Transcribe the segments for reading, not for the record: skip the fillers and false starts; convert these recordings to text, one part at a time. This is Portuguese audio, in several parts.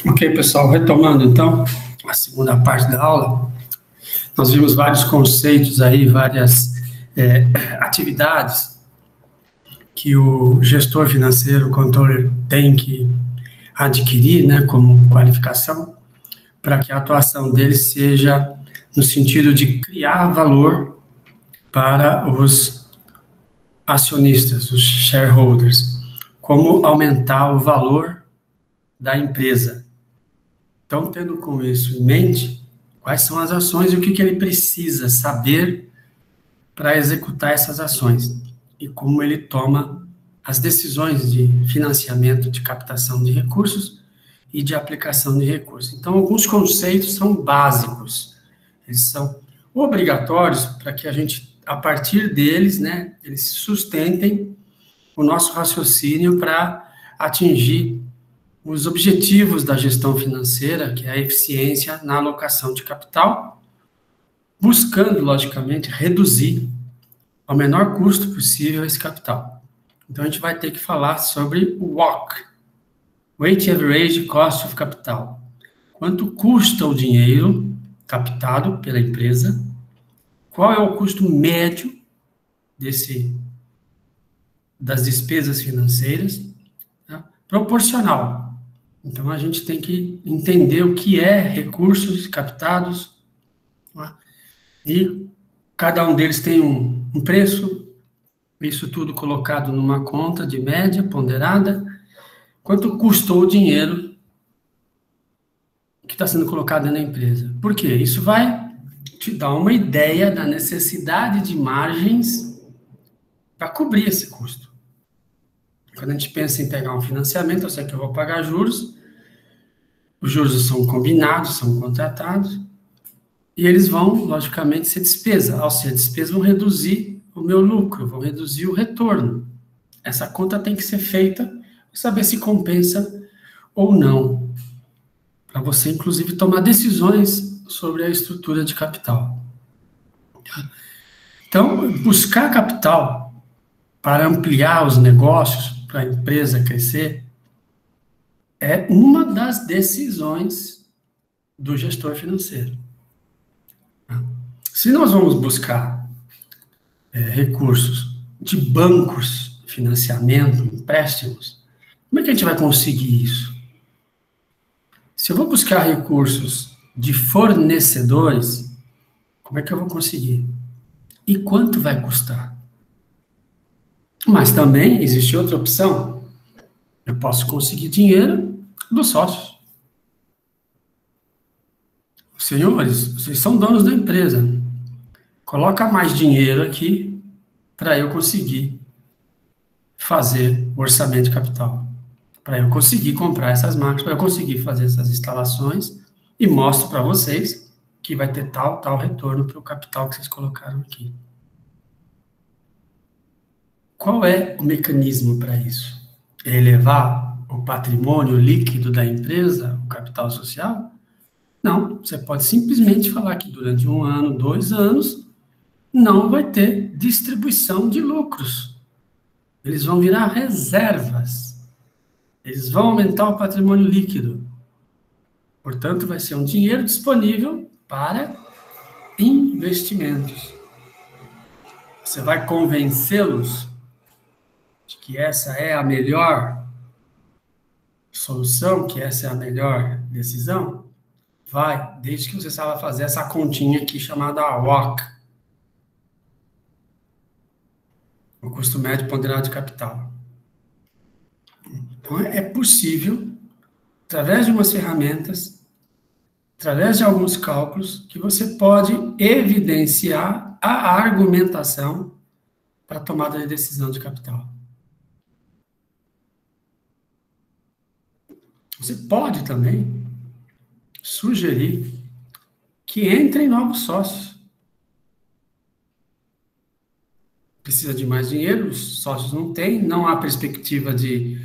Ok, pessoal, retomando então a segunda parte da aula, nós vimos vários conceitos aí, várias atividades que o gestor financeiro, o controller, tem que adquirir, né, como qualificação, para que a atuação dele seja no sentido de criar valor para os acionistas, os shareholders, como aumentar o valor da empresa. Então, tendo com isso em mente, quais são as ações e o que ele precisa saber para executar essas ações e como ele toma as decisões de financiamento, de captação de recursos e de aplicação de recursos. Então, alguns conceitos são básicos, eles são obrigatórios para que a gente, a partir deles, né, eles sustentem o nosso raciocínio para atingir os objetivos da gestão financeira, que é a eficiência na alocação de capital, buscando, logicamente, reduzir ao menor custo possível esse capital. Então, a gente vai ter que falar sobre o WACC, Weighted Average Cost of Capital. Quanto custa o dinheiro captado pela empresa? Qual é o custo médio das despesas financeiras? Tá? Proporcional. Então, a gente tem que entender o que é recursos captados, tá? E cada um deles tem um preço, isso tudo colocado numa conta de média ponderada. Quanto custou o dinheiro que está sendo colocado na empresa? Por quê? Isso vai te dar uma ideia da necessidade de margens para cobrir esse custo. Quando a gente pensa em pegar um financiamento, eu sei que eu vou pagar juros, os juros são combinados, são contratados, e eles vão, logicamente, ser despesa. Ao ser despesa, vão reduzir o meu lucro, vão reduzir o retorno. Essa conta tem que ser feita para saber se compensa ou não, para você, inclusive, tomar decisões sobre a estrutura de capital. Então, buscar capital para ampliar os negócios, para a empresa crescer, é uma das decisões do gestor financeiro. Se nós vamos buscar recursos de bancos, financiamento, empréstimos, como é que a gente vai conseguir isso? Se eu vou buscar recursos de fornecedores, como é que eu vou conseguir? E quanto vai custar? Mas também existe outra opção. Eu posso conseguir dinheiro dos sócios. Senhores, vocês são donos da empresa. Coloca mais dinheiro aqui para eu conseguir fazer o orçamento de capital. Para eu conseguir comprar essas máquinas, para eu conseguir fazer essas instalações e mostro para vocês que vai ter tal retorno para o capital que vocês colocaram aqui. Qual é o mecanismo para isso? É elevar o patrimônio líquido da empresa, o capital social? Não, você pode simplesmente falar que durante 1 ano, 2 anos, não vai ter distribuição de lucros. Eles vão virar reservas. Eles vão aumentar o patrimônio líquido. Portanto, vai ser um dinheiro disponível para investimentos. Você vai convencê-los de que essa é a melhor solução, que essa é a melhor decisão? Vai, desde que você saiba fazer essa continha aqui chamada WACC, o custo médio ponderado de capital. Então, é possível, através de umas ferramentas, através de alguns cálculos, que você pode evidenciar a argumentação para a tomada de decisão de capital. Você pode também sugerir que entrem novos sócios. Precisa de mais dinheiro, os sócios não têm, não há perspectiva de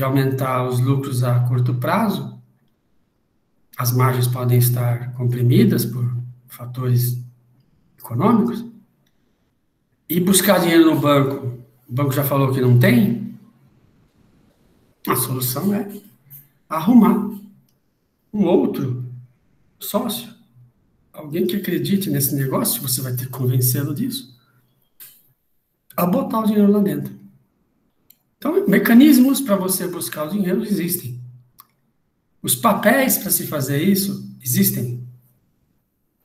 aumentar os lucros a curto prazo. as margens podem estar comprimidas por fatores econômicos, e buscar dinheiro no banco, o banco já falou que não tem, a solução é arrumar um outro sócio, alguém que acredite nesse negócio, você vai ter que convencê-lo disso, a botar o dinheiro lá dentro. Então, mecanismos para você buscar o dinheiro existem. Os papéis para se fazer isso existem.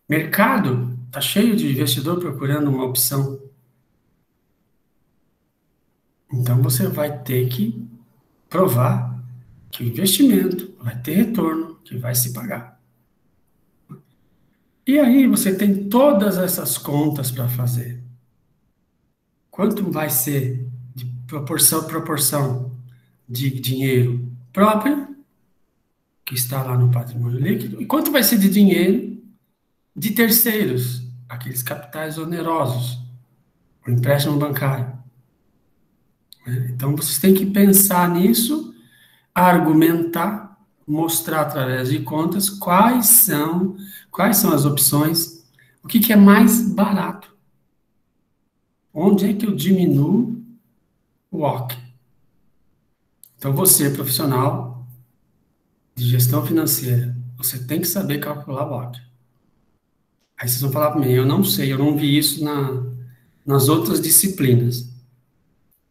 Mercado está cheio de investidor procurando uma opção. Então, você vai ter que provar que o investimento vai ter retorno, que vai se pagar. E aí você tem todas essas contas para fazer. Quanto vai ser de proporção de dinheiro próprio, que está lá no patrimônio líquido, e quanto vai ser de dinheiro de terceiros, aqueles capitais onerosos, o empréstimo bancário. Então, vocês têm que pensar nisso, argumentar, mostrar através de contas quais são as opções, o que é mais barato. Onde é que eu diminuo o WACC? Então, você, profissional de gestão financeira, você tem que saber calcular o WACC. Aí vocês vão falar para mim, eu não sei, eu não vi isso nas outras disciplinas.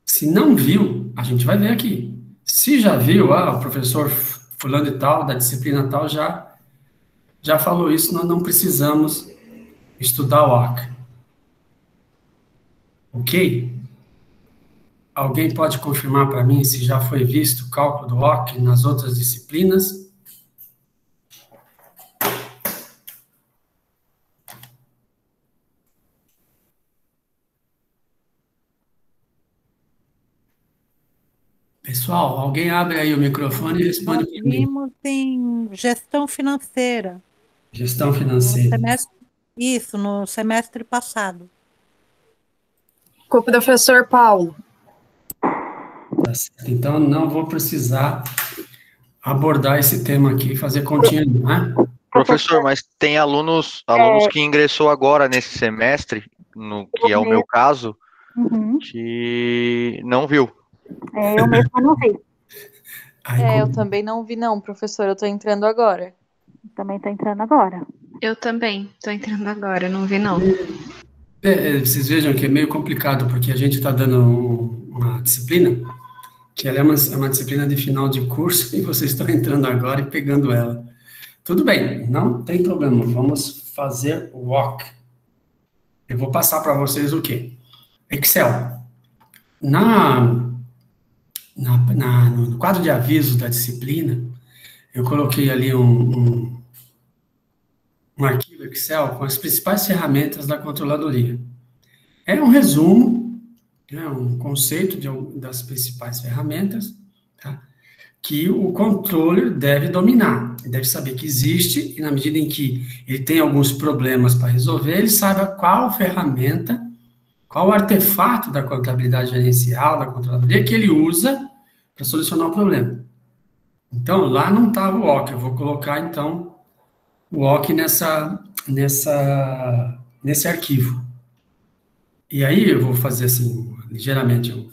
Se não viu, a gente vai ver aqui. Se já viu, o professor fulano e tal, da disciplina tal, já falou isso, nós não precisamos estudar o WACC. Ok? Alguém pode confirmar para mim se já foi visto o cálculo do WACC nas outras disciplinas? Pessoal, alguém abre aí o microfone e responde para mim. Vimos em gestão financeira. Gestão financeira. No semestre passado. Com o professor Paulo. Tá certo. Então, não vou precisar abordar esse tema aqui e fazer continha, né? Professor, mas tem alunos que ingressou agora nesse semestre, que é o meu caso, que não viu. Eu mesmo não vi. Eu também não vi não, professor, eu tô entrando agora. Também tô entrando agora. Eu também tô entrando agora, não vi não. Vocês vejam que é meio complicado, porque a gente está dando uma disciplina, que ela é uma disciplina de final de curso, e vocês estão entrando agora e pegando ela. Tudo bem, não tem problema, vamos fazer o WACC. Eu vou passar para vocês o quê? Excel. No quadro de aviso da disciplina, eu coloquei ali um arquivo Excel com as principais ferramentas da controladoria. É um resumo, um conceito das principais ferramentas, tá? Que o controller deve dominar, ele deve saber que existe, e na medida em que ele tem alguns problemas para resolver, ele saiba qual ferramenta, qual artefato da contabilidade gerencial, da controladoria, que ele usa para solucionar o problema. Então, lá não estava o WACC, eu vou colocar, então, o WACC nesse arquivo. E aí eu vou fazer, assim, ligeiramente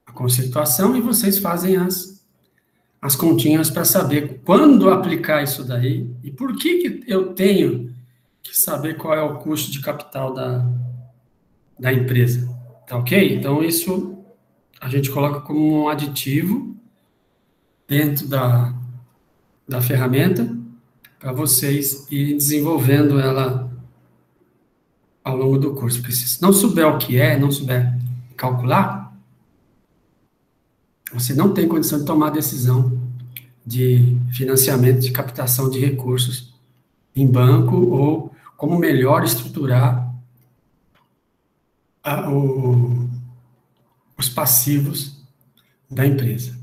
a conceituação, e vocês fazem as continhas para saber quando aplicar isso daí e por que eu tenho que saber qual é o custo de capital da empresa. Tá ok? Então, isso a gente coloca como um aditivo dentro da ferramenta para vocês irem desenvolvendo ela ao longo do curso. Porque se não souber o que é, não souber calcular, você não tem condição de tomar decisão de financiamento, de captação de recursos em banco ou como melhor estruturar os passivos da empresa.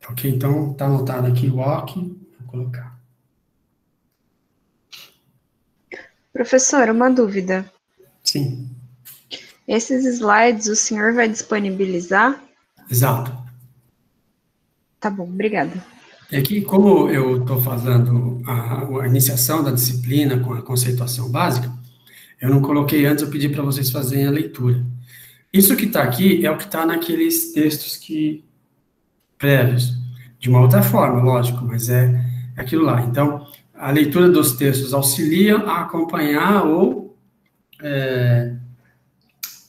Ok? Então, está anotado aqui o WACC, vou colocar. Professor, uma dúvida. Sim. Esses slides o senhor vai disponibilizar? Exato. Tá bom, obrigada. É que, como eu estou fazendo a iniciação da disciplina com a conceituação básica, eu não coloquei antes, eu pedi para vocês fazerem a leitura. Isso que está aqui é o que está naqueles textos prévios, de uma outra forma, lógico, mas é aquilo lá. Então, a leitura dos textos auxilia a acompanhar ou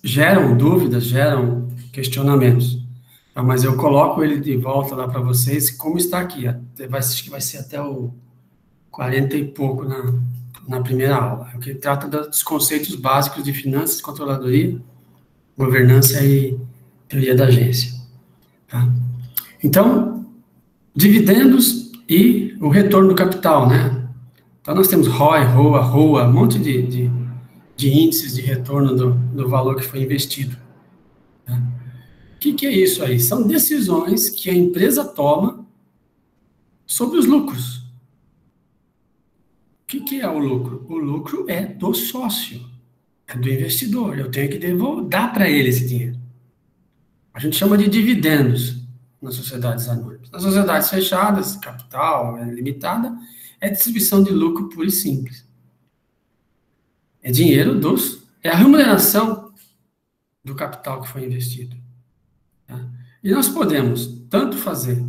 geram dúvidas, geram questionamentos. Mas eu coloco ele de volta lá para vocês, como está aqui. Acho que vai ser até o 40 e pouco na primeira aula. É o que trata dos conceitos básicos de finanças, controladoria, governança e teoria da agência. Tá? Então, dividendos e o retorno do capital, né? Então, nós temos ROI, ROA, ROA, um monte de índices de retorno do valor que foi investido. Tá? O que é isso aí? São decisões que a empresa toma sobre os lucros. O que é o lucro? O lucro é do sócio, é do investidor. Eu tenho que dar para ele esse dinheiro. A gente chama de dividendos nas sociedades anônimas. Nas sociedades fechadas, capital limitada, é distribuição de lucro pura e simples. É dinheiro é a remuneração do capital que foi investido. Tá? E nós podemos tanto fazer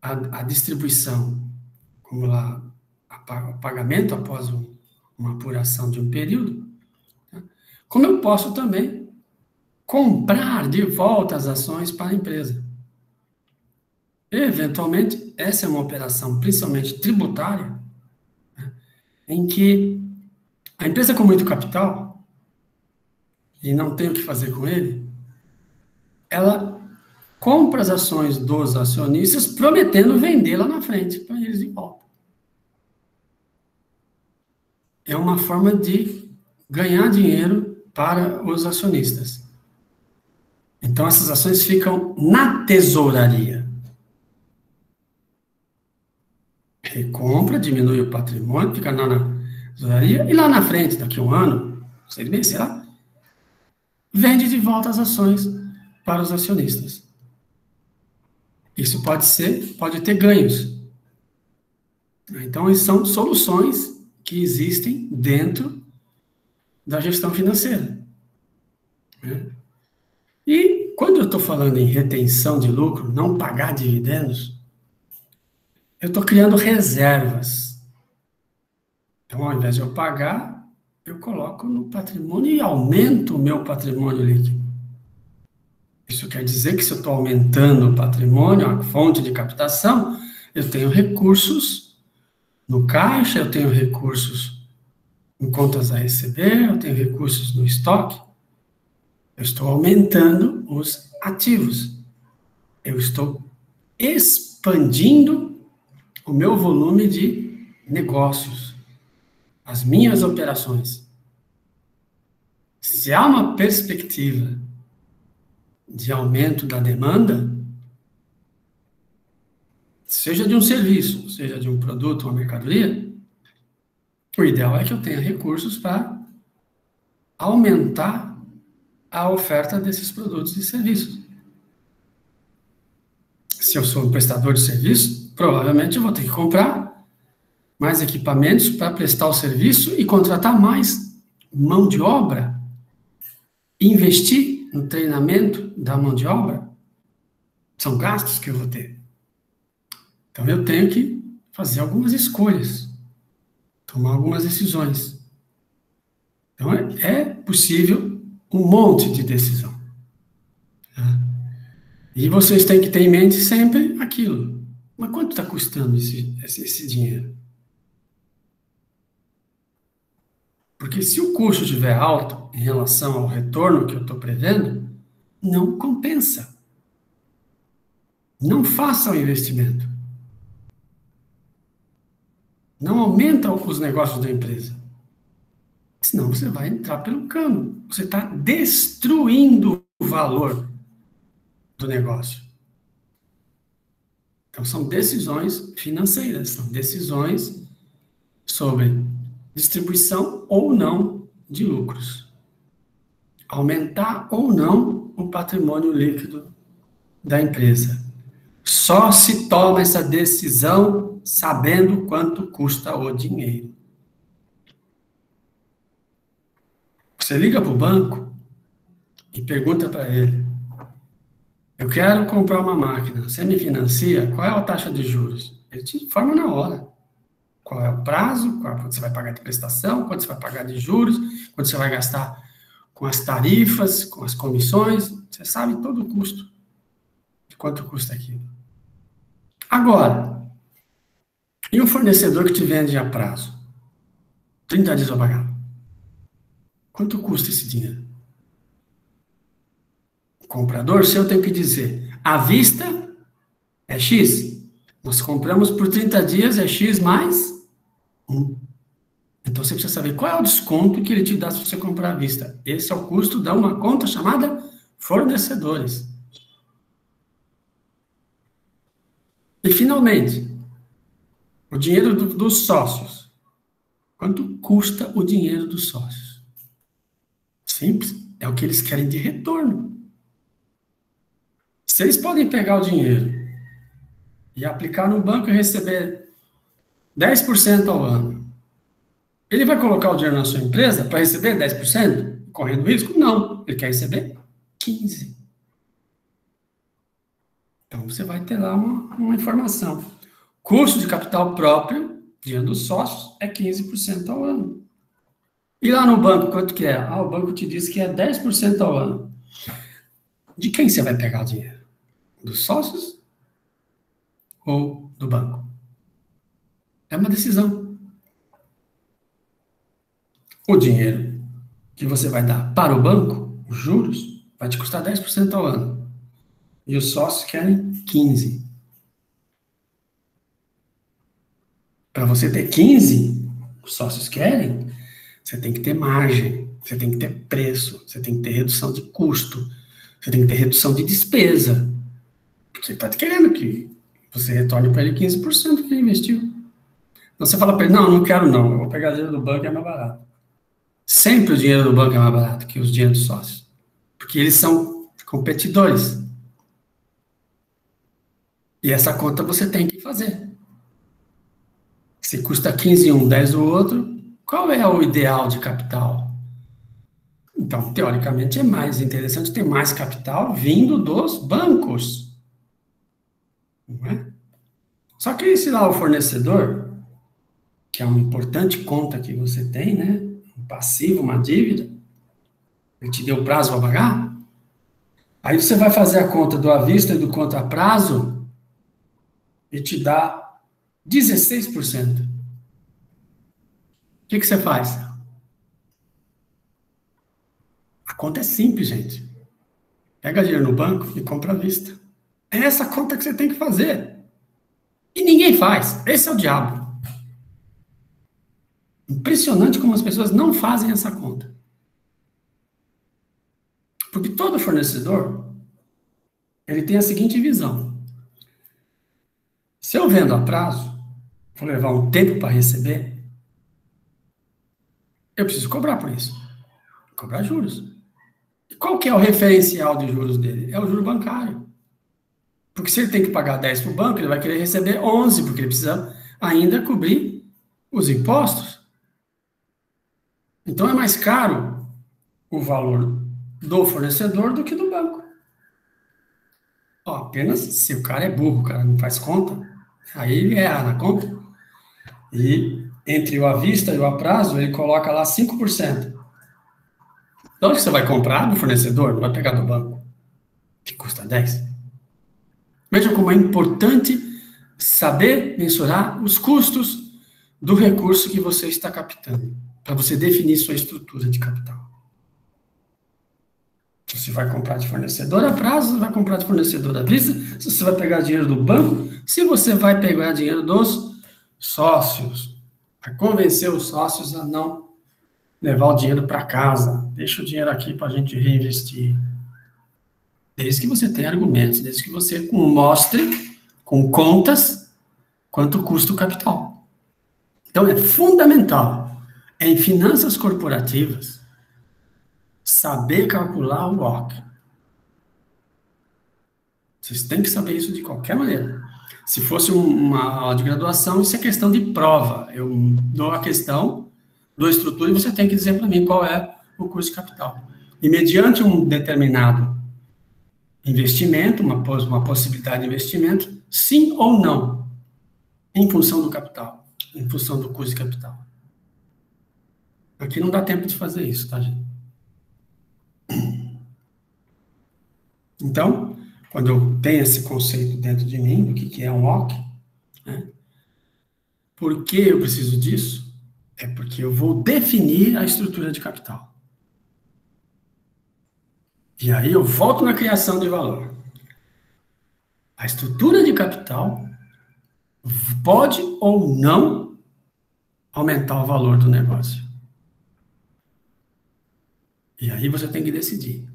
a distribuição, como lá, o pagamento após uma apuração de um período, tá? Como eu posso também comprar de volta as ações para a empresa. Eventualmente, essa é uma operação principalmente tributária, né, em que a empresa com muito capital, e não tem o que fazer com ele, ela compra as ações dos acionistas, prometendo vendê-la na frente para eles de volta. É uma forma de ganhar dinheiro para os acionistas. Então, essas ações ficam na tesouraria. Recompra, diminui o patrimônio, fica na tesouraria, e lá na frente, daqui a um ano, sei bem, sei lá, vende de volta as ações para os acionistas. Isso pode ter ganhos. Então, são soluções que existem dentro da gestão financeira. Né? E quando eu estou falando em retenção de lucro, não pagar dividendos, eu estou criando reservas. Então, ao invés de eu pagar, eu coloco no patrimônio e aumento o meu patrimônio líquido. Isso quer dizer que se eu estou aumentando o patrimônio, a fonte de captação, eu tenho recursos no caixa, eu tenho recursos em contas a receber, eu tenho recursos no estoque. Eu estou aumentando os ativos. Eu estou expandindo o meu volume de negócios, as minhas operações. Se há uma perspectiva de aumento da demanda, seja de um serviço, seja de um produto ou uma mercadoria, o ideal é que eu tenha recursos para aumentar a oferta desses produtos e serviços. Se eu sou um prestador de serviço, provavelmente eu vou ter que comprar mais equipamentos para prestar o serviço e contratar mais mão de obra, investir no treinamento da mão de obra. São gastos que eu vou ter. Então, eu tenho que fazer algumas escolhas, tomar algumas decisões. Então, é possível um monte de decisão. Tá? E vocês têm que ter em mente sempre aquilo. Mas quanto está custando esse dinheiro? Porque se o custo estiver alto em relação ao retorno que eu estou prevendo, não compensa. Não faça o investimento. Não aumenta os negócios da empresa. Senão você vai entrar pelo cano. Você está destruindo o valor do negócio. Então, são decisões financeiras, são decisões sobre distribuição ou não de lucros. Aumentar ou não o patrimônio líquido da empresa. Só se toma essa decisão sabendo quanto custa o dinheiro. Você liga para o banco e pergunta para ele: eu quero comprar uma máquina, você me financia? Qual é a taxa de juros? Ele te informa na hora. Qual é o prazo, quanto você vai pagar de prestação, quanto você vai pagar de juros, quanto você vai gastar com as tarifas, com as comissões. Você sabe todo o custo, de quanto custa aquilo. Agora, e um fornecedor que te vende a prazo? 30 dias para pagar. Quanto custa esse dinheiro? O comprador seu tem que dizer: à vista é X. Nós compramos por 30 dias, é X mais 1. Então você precisa saber qual é o desconto que ele te dá se você comprar à vista. Esse é o custo de uma conta chamada fornecedores. E, finalmente, o dinheiro dos sócios. Quanto custa o dinheiro dos sócios? Simples, é o que eles querem de retorno. Se eles podem pegar o dinheiro e aplicar no banco e receber 10% ao ano, ele vai colocar o dinheiro na sua empresa para receber 10%, correndo risco? Não, ele quer receber 15%. Então, você vai ter lá uma informação. Custo de capital próprio, dinheiro dos sócios, é 15% ao ano. E lá no banco, quanto que é? Ah, o banco te diz que é 10% ao ano. De quem você vai pegar o dinheiro? Dos sócios ou do banco? É uma decisão. O dinheiro que você vai dar para o banco, os juros, vai te custar 10% ao ano. E os sócios querem 15%. Para você ter 15%, os sócios querem, você tem que ter margem, você tem que ter preço, você tem que ter redução de custo, você tem que ter redução de despesa. Você está querendo que você retorne para ele 15% que ele investiu. Então você fala para ele: não quero não, eu vou pegar dinheiro do banco, é mais barato. Sempre o dinheiro do banco é mais barato que os dinheiros dos sócios. Porque eles são competidores. E essa conta você tem que fazer. Se custa 15 um, 10 o outro, qual é o ideal de capital? Então, teoricamente, é mais interessante ter mais capital vindo dos bancos. Não é? Só que esse lá, o fornecedor, que é uma importante conta que você tem, né? Um passivo, uma dívida, ele te deu prazo para pagar, aí você vai fazer a conta do à vista e do conta a prazo e te dá 16%. O que você faz? A conta é simples, gente. Pega dinheiro no banco e compra à vista. É essa conta que você tem que fazer. E ninguém faz. Esse é o diabo. Impressionante como as pessoas não fazem essa conta. Porque todo fornecedor, ele tem a seguinte visão: se eu vendo a prazo, vou levar um tempo para receber, eu preciso cobrar por isso. Cobrar juros. E qual que é o referencial de juros dele? É o juro bancário. Porque se ele tem que pagar 10 para o banco, ele vai querer receber 11, porque ele precisa ainda cobrir os impostos. Então é mais caro o valor do fornecedor do que do banco. Ó, apenas se o cara é burro, o cara não faz conta, aí ele erra na conta. E entre o à vista e o a prazo, ele coloca lá 5%. Então, você vai comprar do fornecedor, não vai pegar do banco, que custa 10%. Veja como é importante saber mensurar os custos do recurso que você está captando, para você definir sua estrutura de capital. Se você vai comprar de fornecedor a prazo, você vai comprar de fornecedor à vista, se você vai pegar dinheiro do banco, se você vai pegar dinheiro dos sócios, para convencer os sócios a não levar o dinheiro para casa. Deixa o dinheiro aqui para a gente reinvestir. Desde que você tenha argumentos, desde que você mostre com contas quanto custa o capital. Então, é fundamental, em finanças corporativas, saber calcular o ROC. Vocês têm que saber isso de qualquer maneira. Se fosse uma aula de graduação, isso é questão de prova. Eu dou a questão, dou a estrutura, e você tem que dizer para mim qual é o custo de capital. E mediante um determinado investimento, uma possibilidade de investimento, sim ou não, em função do capital, em função do custo de capital. Aqui não dá tempo de fazer isso, tá, gente? Então, quando eu tenho esse conceito dentro de mim, do que é um OC, né? Por que eu preciso disso? É porque eu vou definir a estrutura de capital. E aí eu volto na criação de valor. A estrutura de capital pode ou não aumentar o valor do negócio. E aí você tem que decidir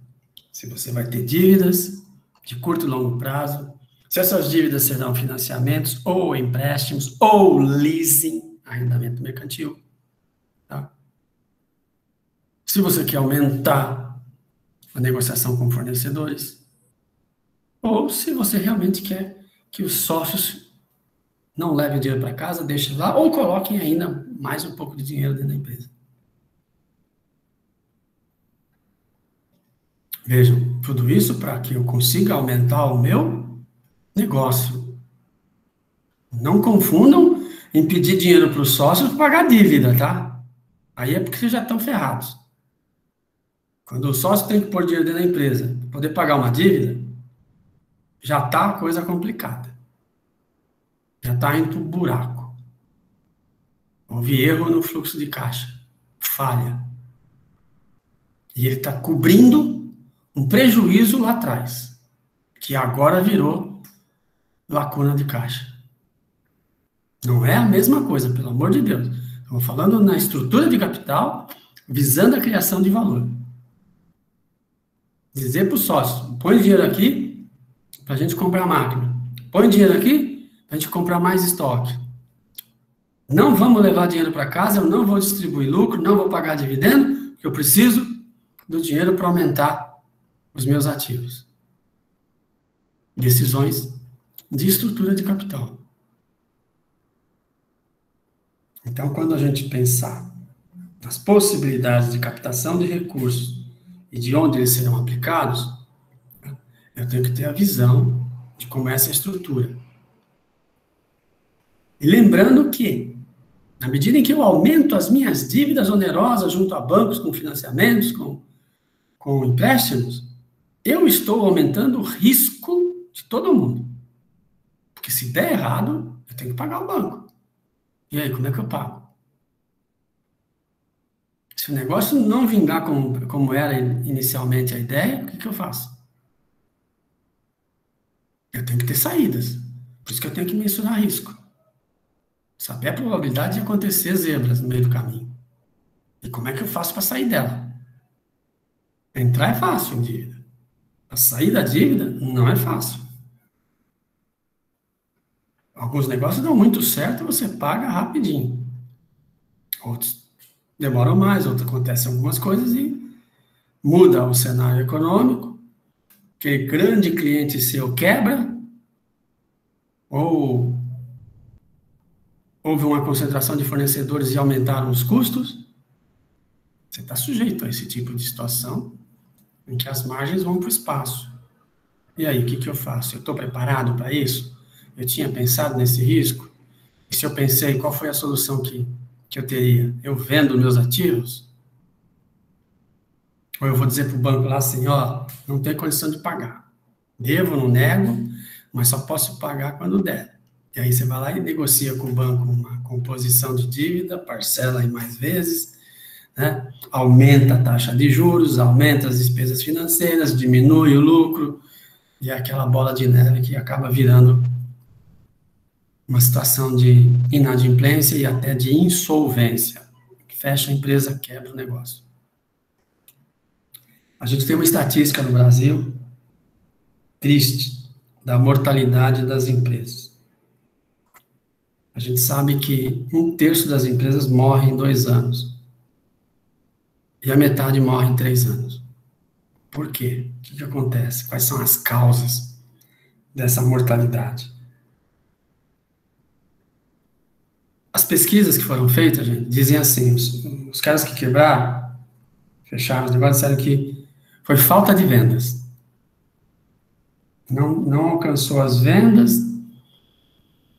se você vai ter dívidas de curto e longo prazo, se essas dívidas serão financiamentos ou empréstimos ou leasing, arrendamento mercantil. Tá? Se você quer aumentar a negociação com fornecedores, ou se você realmente quer que os sócios não levem o dinheiro para casa, deixem lá, ou coloquem ainda mais um pouco de dinheiro dentro da empresa. Vejam, tudo isso para que eu consiga aumentar o meu negócio. Não confundam em pedir dinheiro para os sócios para pagar dívida, tá? Aí é porque vocês já estão ferrados. Quando o sócio tem que pôr dinheiro dentro da empresa para poder pagar uma dívida, já está a coisa complicada. Já está indo para o buraco. Houve erro no fluxo de caixa. Falha. E ele está cobrindo um prejuízo lá atrás, que agora virou lacuna de caixa. Não é a mesma coisa, pelo amor de Deus. Estamos falando na estrutura de capital, visando a criação de valor. Dizer para o sócio, põe dinheiro aqui para a gente comprar máquina. Põe dinheiro aqui para a gente comprar mais estoque. Não vamos levar dinheiro para casa, eu não vou distribuir lucro, não vou pagar dividendo, porque eu preciso do dinheiro para aumentar os meus ativos. Decisões de estrutura de capital. Então, quando a gente pensar nas possibilidades de captação de recursos e de onde eles serão aplicados, eu tenho que ter a visão de como é essa estrutura. E lembrando que, na medida em que eu aumento as minhas dívidas onerosas junto a bancos, com financiamentos, com empréstimos, eu estou aumentando o risco de todo mundo. Porque se der errado, eu tenho que pagar o banco. E aí, como é que eu pago? Se o negócio não vingar como era inicialmente a ideia, o que eu faço? Eu tenho que ter saídas. Por isso que eu tenho que mensurar risco. Saber a probabilidade de acontecer zebras no meio do caminho. E como é que eu faço para sair dela? Entrar é fácil em dívida. A sair da dívida não é fácil. Alguns negócios dão muito certo e você paga rapidinho. Outros demoram mais, outros acontecem algumas coisas e muda o cenário econômico. Aquele grande cliente seu quebra, ou houve uma concentração de fornecedores e aumentaram os custos. Você está sujeito a esse tipo de situação em que as margens vão para o espaço. E aí, o que eu faço? Eu estou preparado para isso? Eu tinha pensado nesse risco? E se eu pensei, qual foi a solução que eu teria? Eu vendo meus ativos? Ou eu vou dizer para o banco lá assim, ó, não tem condição de pagar. Devo, não nego, mas só posso pagar quando der. E aí você vai lá e negocia com o banco uma composição de dívida, parcela em mais vezes, né? Aumenta a taxa de juros, aumenta as despesas financeiras, diminui o lucro, e é aquela bola de neve que acaba virando uma situação de inadimplência e até de insolvência. Fecha a empresa, quebra o negócio. A gente tem uma estatística no Brasil triste da mortalidade das empresas. A gente sabe que 1/3 das empresas morre em 2 anos. E a metade morre em 3 anos. Por quê? O que acontece? Quais são as causas dessa mortalidade. As pesquisas que foram feitas, gente, dizem assim, os caras que quebraram, fecharam os negócios, disseram que foi falta de vendas. Não alcançou as vendas,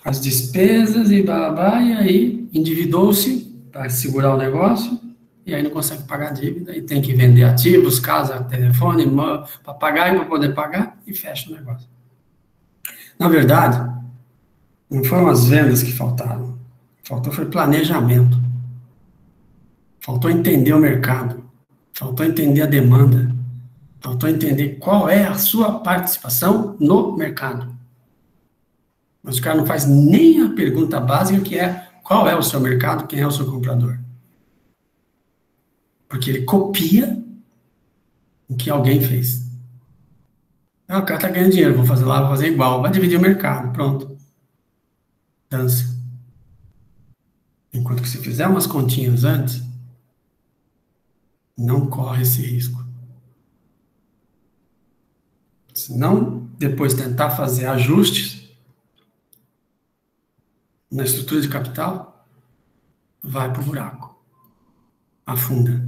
as despesas e blá, blá, blá, e aí endividou-se para segurar o negócio, e aí não consegue pagar a dívida, e tem que vender ativos, casa, telefone, para pagar e para poder pagar, e fecha o negócio. Na verdade, não foram as vendas que faltaram. Faltou foi planejamento. Faltou entender o mercado. Faltou entender a demanda. Faltou entender qual é a sua participação no mercado. Mas o cara não faz nem a pergunta básica, que é qual é o seu mercado, quem é o seu comprador. Porque ele copia o que alguém fez. Ah, o cara está ganhando dinheiro, vou fazer lá, vou fazer igual. Vai dividir o mercado, pronto. Dança. Enquanto que se fizer umas continhas antes, não corre esse risco. Se não, depois tentar fazer ajustes na estrutura de capital, vai para o buraco. Afunda.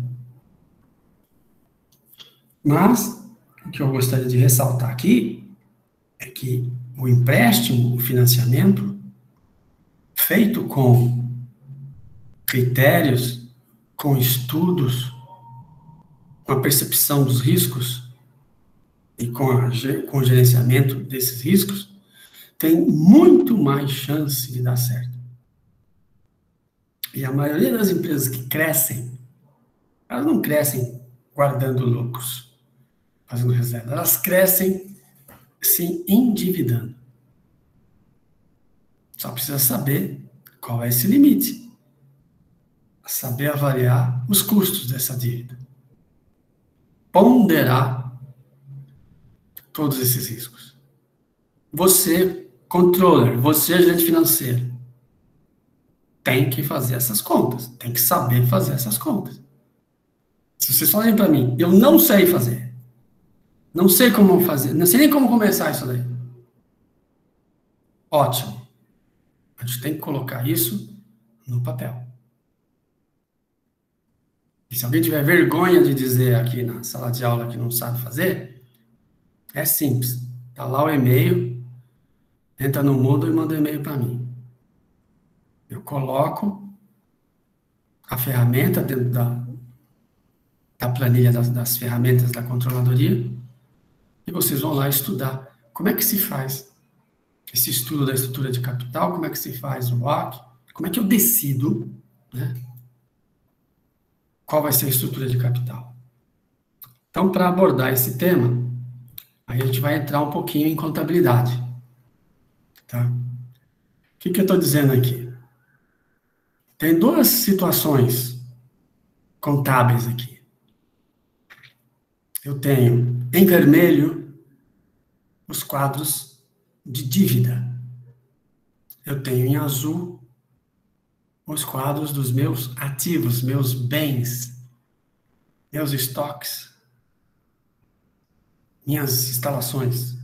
Mas, o que eu gostaria de ressaltar aqui é que o empréstimo, o financiamento, feito com critérios, com estudos, com a percepção dos riscos e com o gerenciamento desses riscos, tem muito mais chance de dar certo. E a maioria das empresas que crescem, elas não crescem guardando lucros, fazendo reserva, elas crescem se endividando. Só precisa saber qual é esse limite. Saber avaliar os custos dessa dívida. Ponderar todos esses riscos. Você, controller, você, gerente financeiro, tem que fazer essas contas. Tem que saber fazer essas contas. Se vocês falarem para mim, eu não sei fazer. Não sei como fazer. Não sei nem como começar isso daí. Ótimo. A gente tem que colocar isso no papel. E se alguém tiver vergonha de dizer aqui na sala de aula que não sabe fazer, é simples. Está lá o e-mail, entra no Moodle e manda um e-mail para mim. Eu coloco a ferramenta dentro da planilha das ferramentas da controladoria e vocês vão lá estudar como é que se faz esse estudo da estrutura de capital, como é que se faz o WACC, como é que eu decido, né? Qual vai ser a estrutura de capital. Então, para abordar esse tema, aí a gente vai entrar um pouquinho em contabilidade. Tá? O que eu estou dizendo aqui? Tem duas situações contábeis aqui. Eu tenho, em vermelho, os quadros de dívida. Eu tenho em azul os quadros dos meus ativos, meus bens, meus estoques, minhas instalações.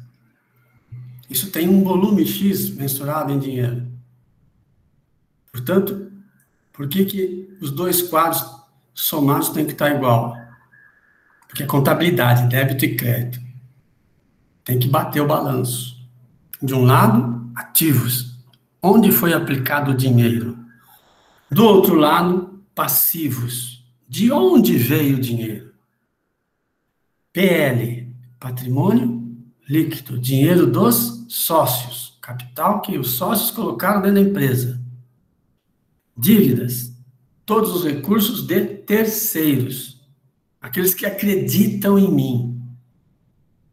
Isso tem um volume X mensurado em dinheiro. Portanto, por que os dois quadros somados têm que estar igual? Porque é contabilidade, débito e crédito. Tem que bater o balanço. De um lado, ativos. Onde foi aplicado o dinheiro? Do outro lado, passivos. De onde veio o dinheiro? PL, patrimônio líquido, dinheiro dos sócios, capital que os sócios colocaram dentro da empresa. Dívidas, todos os recursos de terceiros, aqueles que acreditam em mim,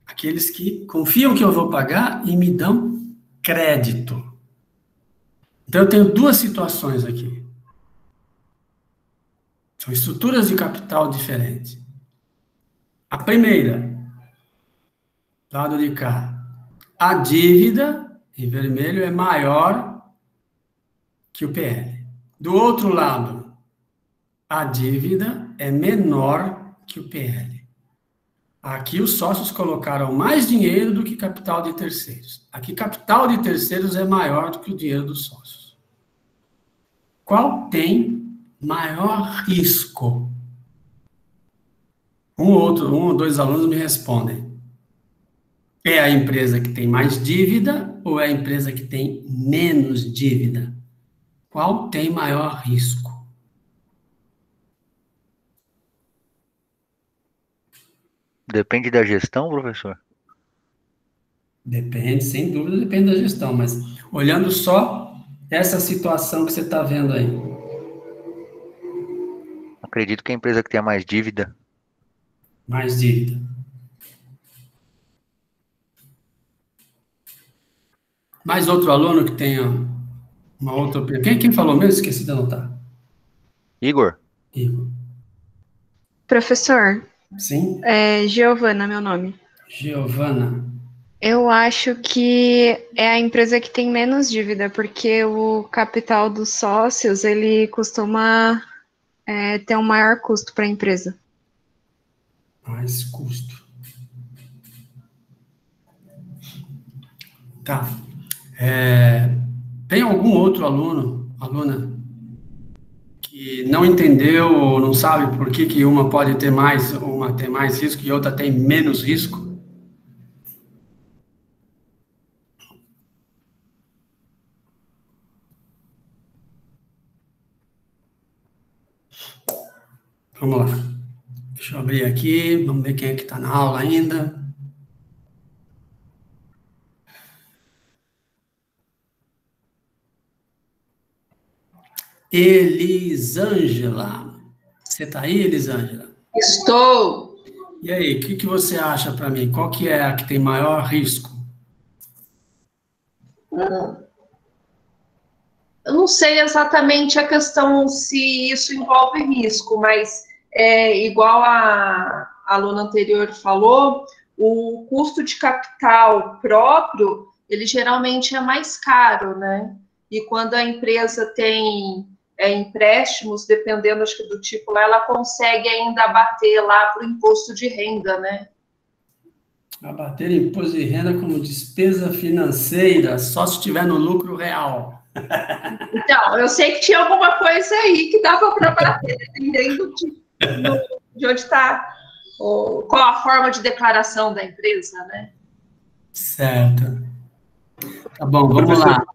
aqueles que confiam que eu vou pagar e me dão crédito. Então eu tenho duas situações aqui. São estruturas de capital diferentes. A primeira, lado de cá, a dívida, em vermelho, é maior que o PL. Do outro lado, a dívida é menor que o PL. Aqui os sócios colocaram mais dinheiro do que capital de terceiros. Aqui capital de terceiros é maior do que o dinheiro dos sócios. Qual tem maior risco? Um ou dois alunos me respondem. É a empresa que tem mais dívida ou é a empresa que tem menos dívida? Qual tem maior risco? Depende da gestão, professor? Depende, sem dúvida, depende da gestão, mas olhando só essa situação que você está vendo aí. Acredito que a empresa que tenha mais dívida. Mais dívida. Mais outro aluno que tenha uma outra opinião. Quem falou mesmo? Esqueci de anotar. Igor? Igor. Professor. Sim? Giovana, meu nome. Giovana. Eu acho que é a empresa que tem menos dívida, porque o capital dos sócios, ele costuma ter um maior custo para a empresa. Mais custo. Tá. Tem algum outro aluna, que não entendeu ou não sabe por que uma pode ter mais, uma tem mais risco e outra tem menos risco? Vamos lá. Deixa eu abrir aqui, vamos ver quem é que está na aula ainda. Elisângela. Você está aí, Elisângela? Estou. E aí, o que você acha para mim? Qual que é a que tem maior risco? Eu não sei exatamente a questão se isso envolve risco, mas igual a aluna anterior falou, o custo de capital próprio, ele geralmente é mais caro, né? E quando a empresa tem empréstimos, dependendo, acho que do tipo lá, ela consegue ainda abater lá para o imposto de renda, né? Abater imposto de renda como despesa financeira, só se estiver no lucro real. Então, eu sei que tinha alguma coisa aí que dava para bater, dependendo de onde está, qual a forma de declaração da empresa, né? Certo. Tá bom, vamos lá.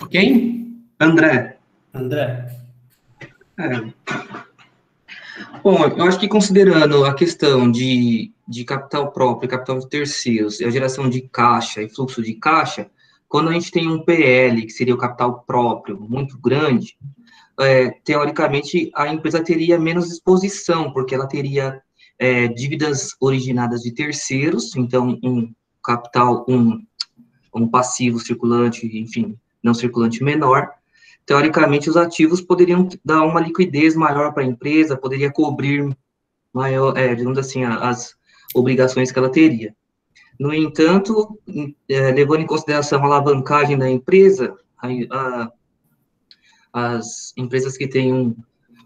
Quem? André. Bom, eu acho que considerando a questão de capital próprio, capital de terceiros, a geração de caixa e fluxo de caixa, quando a gente tem um PL, que seria o capital próprio, muito grande, teoricamente, a empresa teria menos exposição, porque ela teria dívidas originadas de terceiros, então um capital, um passivo circulante, enfim, não circulante menor. Teoricamente, os ativos poderiam dar uma liquidez maior para a empresa, poderia cobrir maior, digamos assim, as obrigações que ela teria. No entanto, levando em consideração a alavancagem da empresa, as empresas que têm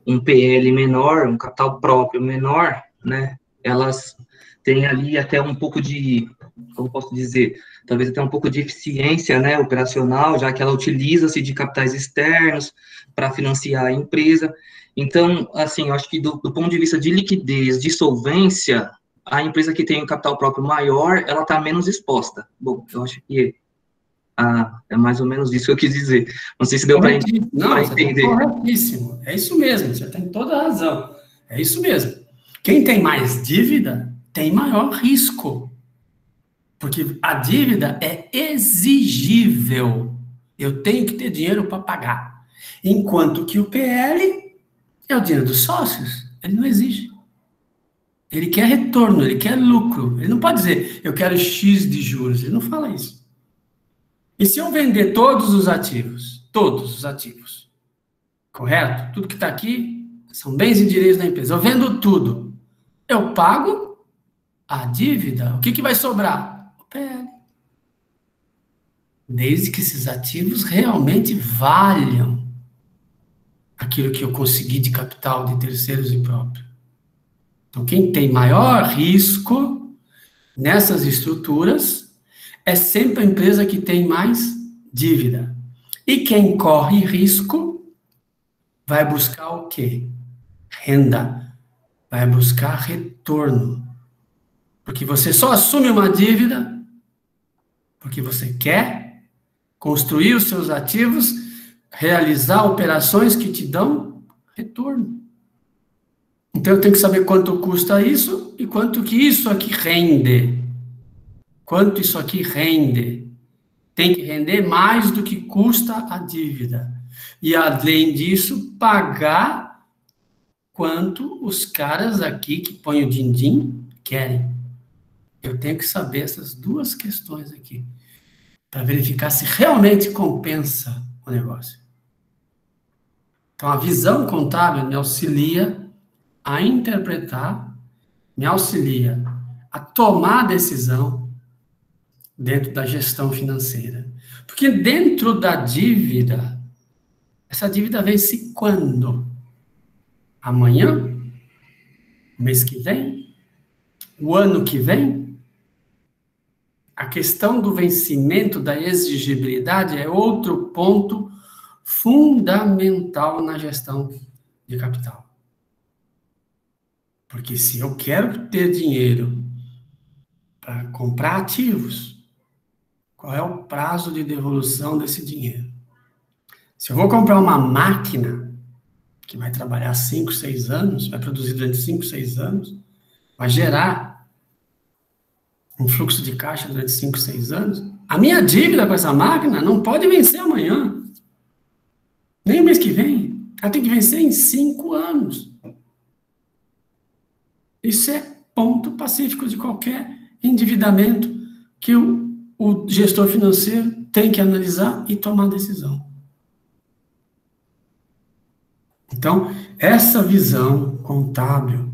um PL menor, um capital próprio menor, né, elas têm ali até um pouco de, como posso dizer, talvez até um pouco de eficiência, né, operacional, já que ela utiliza-se de capitais externos para financiar a empresa. Então, assim, eu acho que do ponto de vista de liquidez, de solvência, a empresa que tem um capital próprio maior, ela está menos exposta. Bom, eu acho que é mais ou menos isso que eu quis dizer. Não sei se deu para entender. Não, você está corretíssimo. É isso mesmo, você tem toda a razão. É isso mesmo. Quem tem mais dívida tem maior risco. Porque a dívida é exigível. Eu tenho que ter dinheiro para pagar. Enquanto que o PL é o dinheiro dos sócios. Ele não exige. Ele quer retorno, ele quer lucro. Ele não pode dizer, eu quero X de juros. Ele não fala isso. E se eu vender todos os ativos, correto? Tudo que está aqui são bens e direitos da empresa. Eu vendo tudo. Eu pago a dívida. O que vai sobrar? O PL. Desde que esses ativos realmente valham aquilo que eu consegui de capital de terceiros e próprio. Então, quem tem maior risco nessas estruturas, é sempre a empresa que tem mais dívida. E quem corre risco vai buscar o quê? Renda. Vai buscar retorno. Porque você só assume uma dívida porque você quer construir os seus ativos, realizar operações que te dão retorno. Então, eu tenho que saber quanto custa isso e quanto que isso aqui rende. Quanto isso aqui rende. Tem que render mais do que custa a dívida. E, além disso, pagar quanto os caras aqui que põem o din-din querem. Eu tenho que saber essas duas questões aqui, para verificar se realmente compensa o negócio. Então, a visão contábil me auxilia a interpretar, me auxilia a tomar a decisão dentro da gestão financeira. Porque dentro da dívida, essa dívida vence quando? Amanhã? Mês que vem? O ano que vem? A questão do vencimento, da exigibilidade, é outro ponto fundamental na gestão de capital. Porque se eu quero ter dinheiro para comprar ativos, qual é o prazo de devolução desse dinheiro? Se eu vou comprar uma máquina que vai trabalhar 5, 6 anos, vai produzir durante 5, 6 anos, vai gerar um fluxo de caixa durante 5, 6 anos, a minha dívida com essa máquina não pode vencer amanhã, nem o mês que vem. Ela tem que vencer em 5 anos. Isso é ponto pacífico de qualquer endividamento que o gestor financeiro tem que analisar e tomar decisão. Então, essa visão contábil,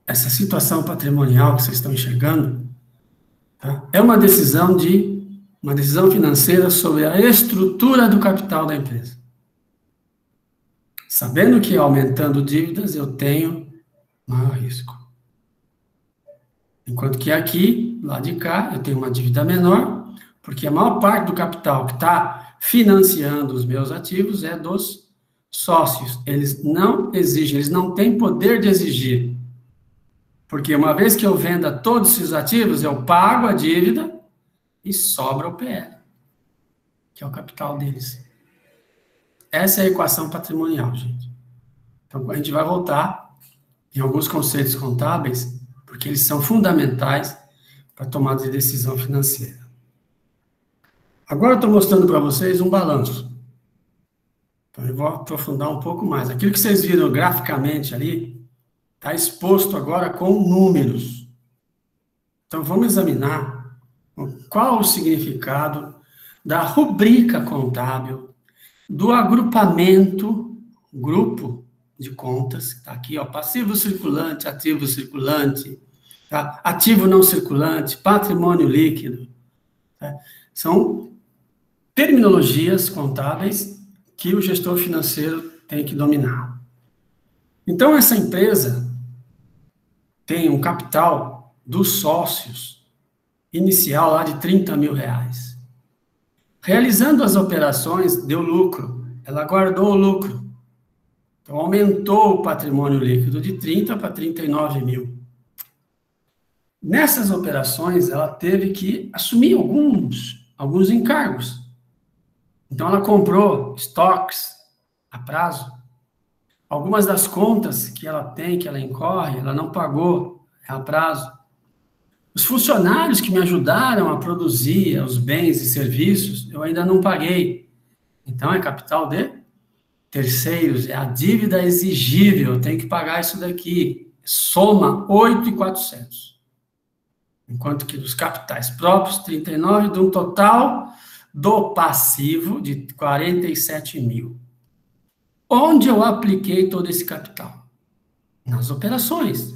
essa situação patrimonial que vocês estão enxergando, tá? É uma decisão financeira sobre a estrutura do capital da empresa. Sabendo que aumentando dívidas eu tenho maior risco. Enquanto que aqui, lá de cá, eu tenho uma dívida menor, porque a maior parte do capital que está financiando os meus ativos é dos sócios. Eles não exigem, eles não têm poder de exigir. Porque uma vez que eu venda todos esses ativos, eu pago a dívida e sobra o PL, que é o capital deles. Essa é a equação patrimonial, gente. Então, a gente vai voltar em alguns conceitos contábeis, porque eles são fundamentais para a tomada de decisão financeira. Agora eu estou mostrando para vocês um balanço. Então, eu vou aprofundar um pouco mais. Aquilo que vocês viram graficamente ali, está exposto agora com números. Então, vamos examinar qual o significado da rubrica contábil, do agrupamento, grupo de contas, que está aqui, ó, passivo circulante, ativo circulante, tá? Ativo não circulante, patrimônio líquido. Tá? São terminologias contábeis que o gestor financeiro tem que dominar. Então, essa empresa tem um capital dos sócios inicial lá de R$30 mil. Realizando as operações, deu lucro. Ela guardou o lucro. Então, aumentou o patrimônio líquido de 30 para 39 mil. Nessas operações, ela teve que assumir alguns encargos. Então, ela comprou estoques a prazo. Algumas das contas que ela tem, que ela incorre, ela não pagou a prazo. Os funcionários que me ajudaram a produzir os bens e serviços, eu ainda não paguei. Então, é capital de terceiros, é a dívida exigível, eu tenho que pagar isso daqui. Soma 8.400. Enquanto que dos capitais próprios, 39, de um total do passivo de 47 mil. Onde eu apliquei todo esse capital? Nas operações.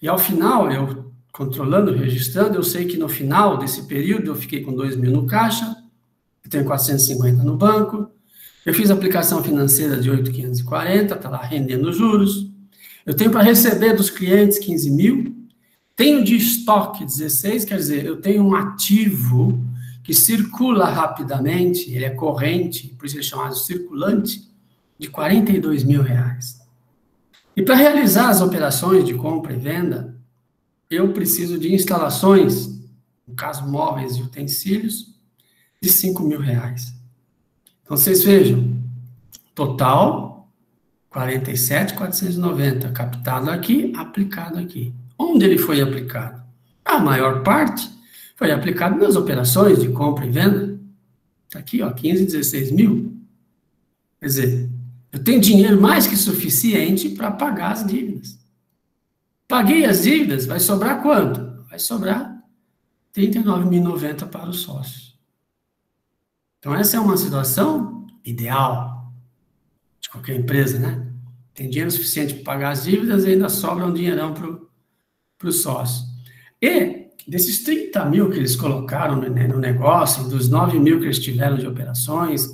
E ao final, eu controlando, registrando, eu sei que no final desse período eu fiquei com 2 mil no caixa, eu tenho 450 no banco, eu fiz aplicação financeira de 8.540, está lá rendendo juros, eu tenho para receber dos clientes 15 mil, Tenho de estoque 16, quer dizer, eu tenho um ativo que circula rapidamente, ele é corrente, por isso ele é chamado circulante, de R$42.000. E para realizar as operações de compra e venda, eu preciso de instalações, no caso móveis e utensílios, de R$5.000. Então, vocês vejam, total, 47.490, captado aqui, aplicado aqui. Onde ele foi aplicado? A maior parte foi aplicado nas operações de compra e venda. Está aqui, ó, 15, 16 mil. Quer dizer, eu tenho dinheiro mais que suficiente para pagar as dívidas. Paguei as dívidas, vai sobrar quanto? Vai sobrar R$39.090 para os sócios. Então, essa é uma situação ideal de qualquer empresa, né? Tem dinheiro suficiente para pagar as dívidas e ainda sobra um dinheirão para os sócios. E desses 30 mil que eles colocaram no negócio, dos 9 mil que eles tiveram de operações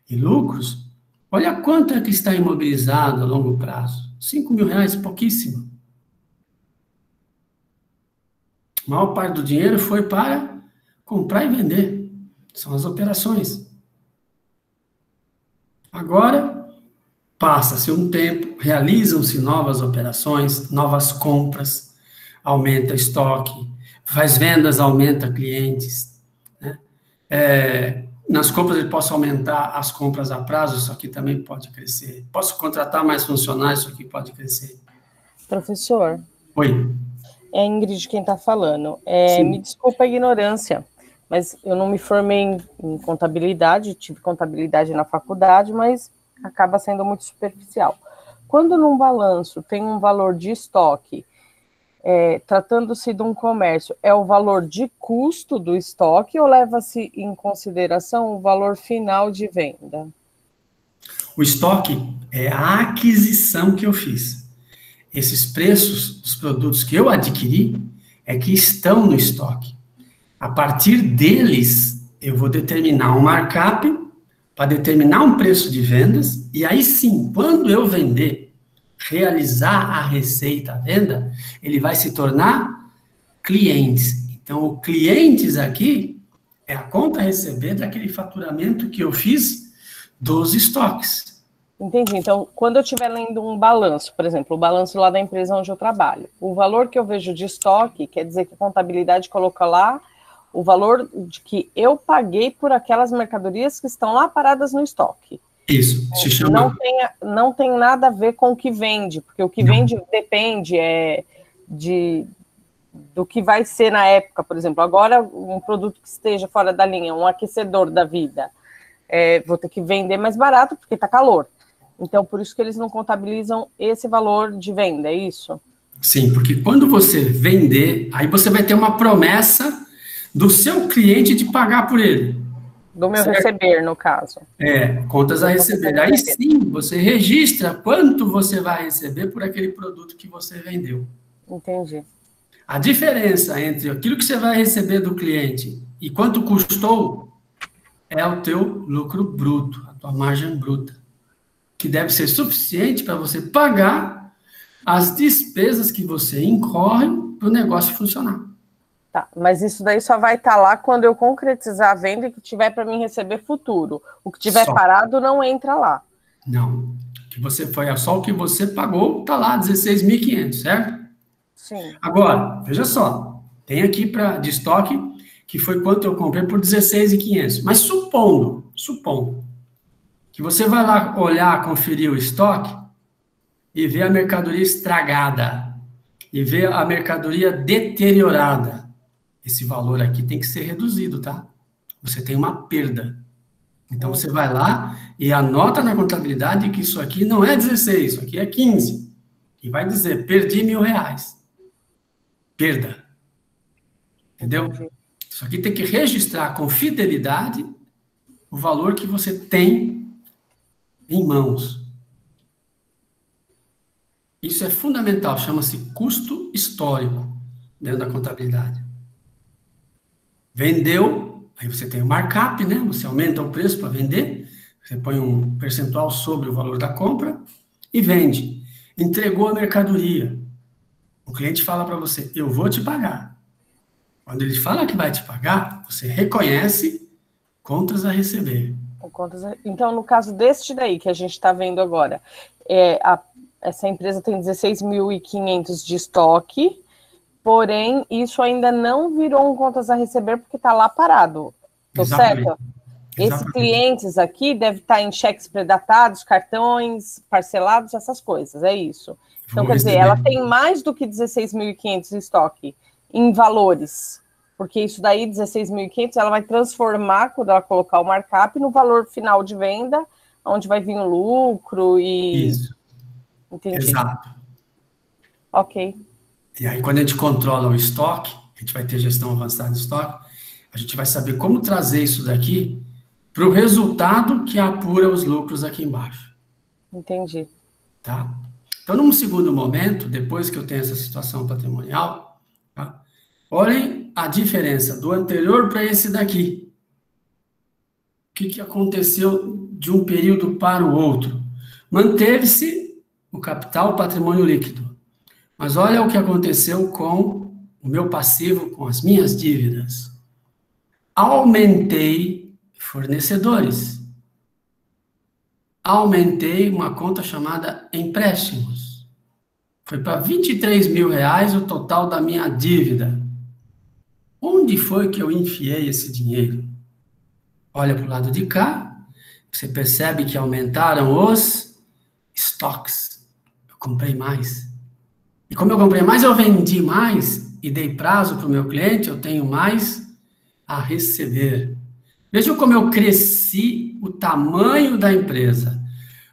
e lucros, olha quanto é que está imobilizado a longo prazo. R$5.000, pouquíssimo. A maior parte do dinheiro foi para comprar e vender. São as operações. Agora, passa-se um tempo, realizam-se novas operações, novas compras, aumenta estoque, faz vendas, aumenta clientes. Né? Nas compras eu posso aumentar as compras a prazo, isso aqui também pode crescer. Posso contratar mais funcionários, isso aqui pode crescer. Professor. Oi. É a Ingrid quem está falando. Me desculpa a ignorância, mas eu não me formei em contabilidade, tive contabilidade na faculdade, mas acaba sendo muito superficial. Quando num balanço tem um valor de estoque, tratando-se de um comércio, é o valor de custo do estoque ou leva-se em consideração o valor final de venda? O estoque é a aquisição que eu fiz. Esses preços dos produtos que eu adquiri é que estão no estoque. A partir deles, eu vou determinar um markup para determinar um preço de vendas, e aí sim, quando eu vender, realizar a receita, a venda, ele vai se tornar clientes. Então, o clientes aqui é a conta a receber daquele faturamento que eu fiz dos estoques. Entendi. Então, quando eu estiver lendo um balanço, por exemplo, o balanço lá da empresa onde eu trabalho, o valor que eu vejo de estoque, quer dizer que a contabilidade coloca lá o valor de que eu paguei por aquelas mercadorias que estão lá paradas no estoque. Isso, se chama... Não tem nada a ver com o que vende, porque o que vende depende do que vai ser na época, por exemplo. Agora, um produto que esteja fora da linha, um aquecedor da vida, vou ter que vender mais barato porque está calor. Então, por isso que eles não contabilizam esse valor de venda, é isso? Sim, porque quando você vender, aí você vai ter uma promessa do seu cliente de pagar por ele. Do meu receber, no caso. Contas a receber. Aí sim, você registra quanto você vai receber por aquele produto que você vendeu. Entendi. A diferença entre aquilo que você vai receber do cliente e quanto custou é o teu lucro bruto, a tua margem bruta, que deve ser suficiente para você pagar as despesas que você incorre para o negócio funcionar. Tá, mas isso daí só vai estar lá quando eu concretizar a venda e que tiver para mim receber futuro. O que tiver parado não entra lá. Não. Que você foi só o que você pagou, está lá, 16.500, certo? Sim. Agora, veja só, tem aqui de estoque que foi quanto eu comprei por 16.500. Mas supondo que você vai lá olhar, conferir o estoque e ver a mercadoria estragada e ver a mercadoria deteriorada. Esse valor aqui tem que ser reduzido, tá? Você tem uma perda. Então, você vai lá e anota na contabilidade que isso aqui não é 16, isso aqui é 15. E vai dizer, perdi R$1.000. Perda. Entendeu? Isso aqui tem que registrar com fidelidade o valor que você tem em mãos. Isso é fundamental, chama-se custo histórico dentro da contabilidade. Vendeu, aí você tem o markup, né? Você aumenta o preço para vender, você põe um percentual sobre o valor da compra e vende. Entregou a mercadoria. O cliente fala para você, eu vou te pagar. Quando ele fala que vai te pagar, você reconhece contas a receber. Então, no caso deste daí, que a gente está vendo agora, essa empresa tem 16.500 de estoque, porém, isso ainda não virou um contas a receber porque está lá parado. Estou certo? Esses clientes aqui devem estar em cheques predatados, cartões parcelados, essas coisas, é isso. Então, quer dizer, ela tem mais do que 16.500 em estoque, em valores, porque isso daí, 16.500, ela vai transformar, quando ela colocar o markup, no valor final de venda, onde vai vir o lucro e... Isso. Entendi. Exato. Ok. E aí, quando a gente controla o estoque, a gente vai ter gestão avançada de estoque, a gente vai saber como trazer isso daqui para o resultado que apura os lucros aqui embaixo. Entendi. Tá? Então, num segundo momento, depois que eu tenho essa situação patrimonial, tá? Olhem a diferença do anterior para esse daqui. O que aconteceu de um período para o outro? Manteve-se o capital, o patrimônio líquido. Mas olha o que aconteceu com o meu passivo, com as minhas dívidas. Aumentei fornecedores. Aumentei uma conta chamada empréstimos. Foi para R$23.000 o total da minha dívida. Onde foi que eu enfiei esse dinheiro? Olha para o lado de cá, você percebe que aumentaram os estoques. Eu comprei mais. E como eu comprei mais, eu vendi mais e dei prazo para o meu cliente, eu tenho mais a receber. Veja como eu cresci o tamanho da empresa.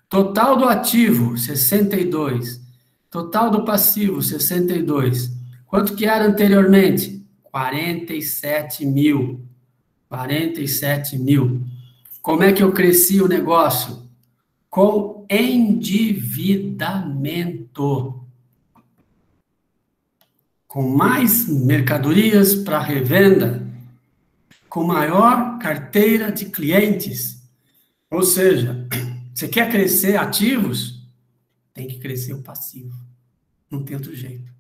Total do ativo, 62. Total do passivo, 62. Quanto que era anteriormente? 47 mil. 47 mil. Como é que eu cresci o negócio? Com endividamento. Com mais mercadorias para revenda, com maior carteira de clientes. Ou seja, você quer crescer ativos? Tem que crescer o passivo. Não tem outro jeito.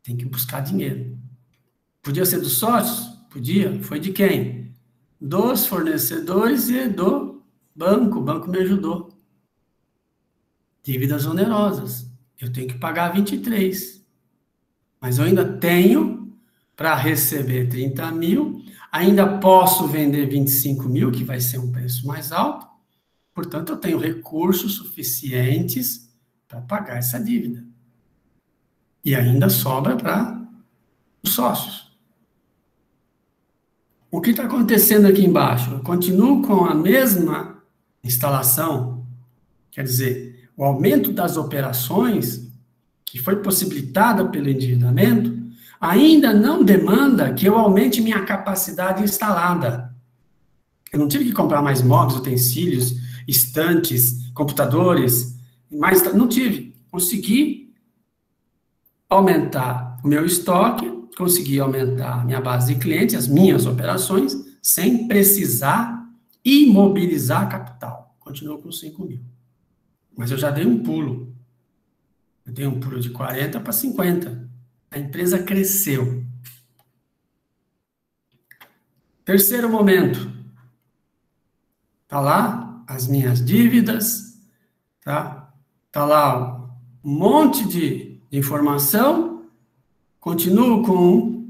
Tem que buscar dinheiro. Podia ser dos sócios? Podia. Foi de quem? Dos fornecedores e do banco. O banco me ajudou. Dívidas onerosas. Eu tenho que pagar 23. Mas eu ainda tenho para receber 30 mil. Ainda posso vender 25 mil, que vai ser um preço mais alto. Portanto, eu tenho recursos suficientes para pagar essa dívida. E ainda sobra para os sócios. O que está acontecendo aqui embaixo? Eu continuo com a mesma instalação, quer dizer, o aumento das operações, que foi possibilitada pelo endividamento, ainda não demanda que eu aumente minha capacidade instalada. Eu não tive que comprar mais móveis, utensílios, estantes, computadores, não tive. Consegui aumentar o meu estoque, consegui aumentar a minha base de clientes, as minhas operações, sem precisar imobilizar capital. Continuo com 5 mil. Mas eu já dei um pulo. Eu dei um pulo de 40 para 50. A empresa cresceu. Terceiro momento. Está lá as minhas dívidas, tá? Está lá um monte de informação. Continuo com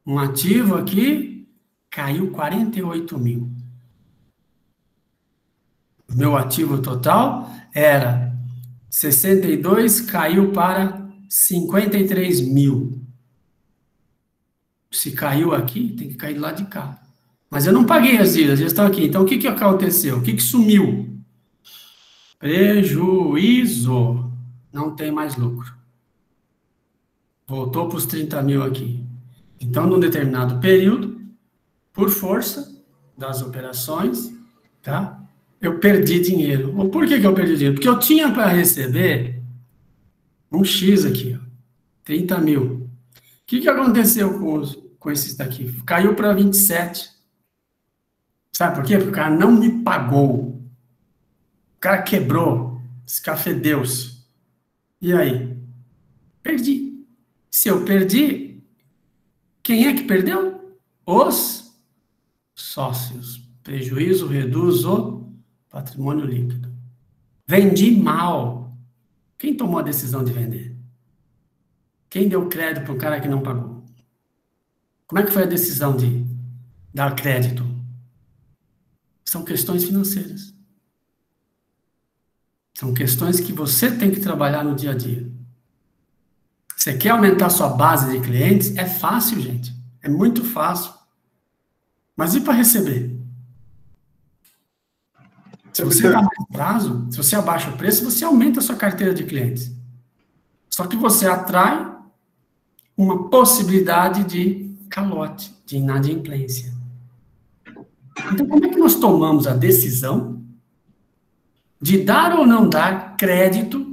um ativo aqui, caiu 48 mil. O meu ativo total era 62, caiu para 53 mil. Se caiu aqui, tem que cair do lado de cá. Mas eu não paguei as dívidas, já estão aqui. Então, o que aconteceu? O que sumiu? Prejuízo. Não tem mais lucro. Voltou para os 30 mil aqui. Então, num determinado período, por força das operações, tá? Eu perdi dinheiro. Por que eu perdi dinheiro? Porque eu tinha para receber um X aqui, ó, 30 mil. O que aconteceu com esses daqui? Caiu para 27. Sabe por quê? Porque o cara não me pagou. O cara quebrou. Escafedeu-se. E aí? Perdi. Se eu perdi, quem é que perdeu? Os sócios. Prejuízo reduz o patrimônio líquido. Vendi mal. Quem tomou a decisão de vender? Quem deu crédito para o cara que não pagou? Como é que foi a decisão de dar crédito? São questões financeiras. São questões que você tem que trabalhar no dia a dia. Você quer aumentar sua base de clientes? É fácil, gente. É muito fácil. Mas e para receber? Se você dá mais prazo, se você abaixa o preço, você aumenta a sua carteira de clientes. Só que você atrai uma possibilidade de calote, de inadimplência. Então, como é que nós tomamos a decisão de dar ou não dar crédito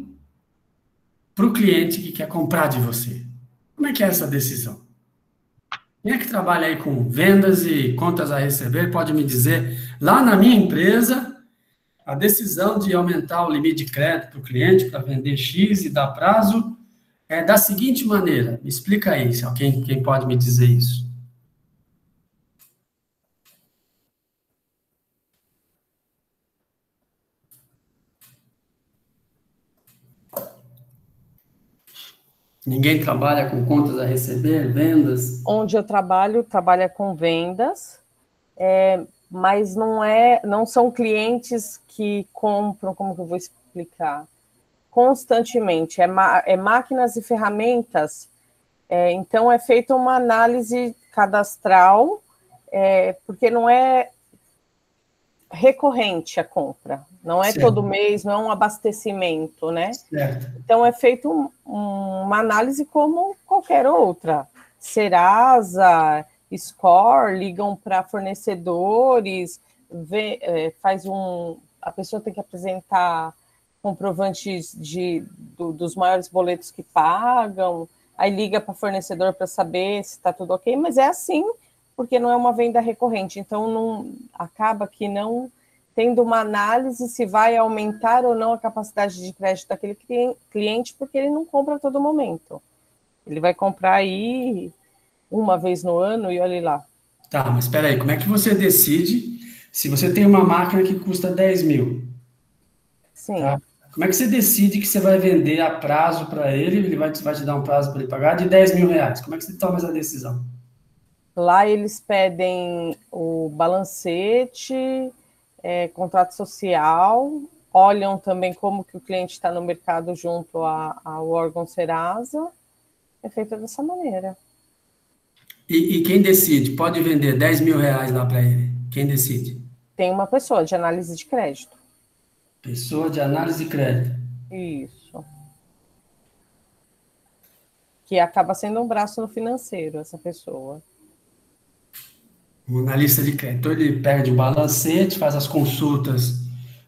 para o cliente que quer comprar de você? Como é que é essa decisão? Quem é que trabalha aí com vendas e contas a receber pode me dizer, lá na minha empresa, a decisão de aumentar o limite de crédito para o cliente para vender X e dar prazo é da seguinte maneira. Me explica aí, se alguém quem pode me dizer isso. Ninguém trabalha com contas a receber, vendas? Onde eu trabalho, trabalha com vendas, mas não são clientes que compram, como que eu vou explicar? Constantemente, é máquinas e ferramentas, então é feita uma análise cadastral, porque não é recorrente a compra, não é todo mês, não é um abastecimento, né? Certo. Então é feito uma análise como qualquer outra. Serasa, Score, ligam para fornecedores, a pessoa tem que apresentar comprovantes dos maiores boletos que pagam, aí liga para fornecedor para saber se está tudo ok, mas é assim, porque não é uma venda recorrente, então não acaba que não tendo uma análise se vai aumentar ou não a capacidade de crédito daquele cliente, porque ele não compra a todo momento. Ele vai comprar aí uma vez no ano e olhe lá. Tá, mas espera aí, como é que você decide se você tem uma máquina que custa 10 mil? Sim. Tá? Como é que você decide que você vai vender a prazo para ele vai te dar um prazo para ele pagar de 10 mil reais? Como é que você toma essa decisão? Lá eles pedem o balancete, contrato social, olham também como que o cliente está no mercado junto ao órgão Serasa, é feito dessa maneira. E quem decide? Pode vender 10 mil reais lá para ele? Quem decide? Tem uma pessoa de análise de crédito. Pessoa de análise de crédito. Isso. Que acaba sendo um braço no financeiro, essa pessoa. Um analista de crédito. Então, ele perde o balancete, faz as consultas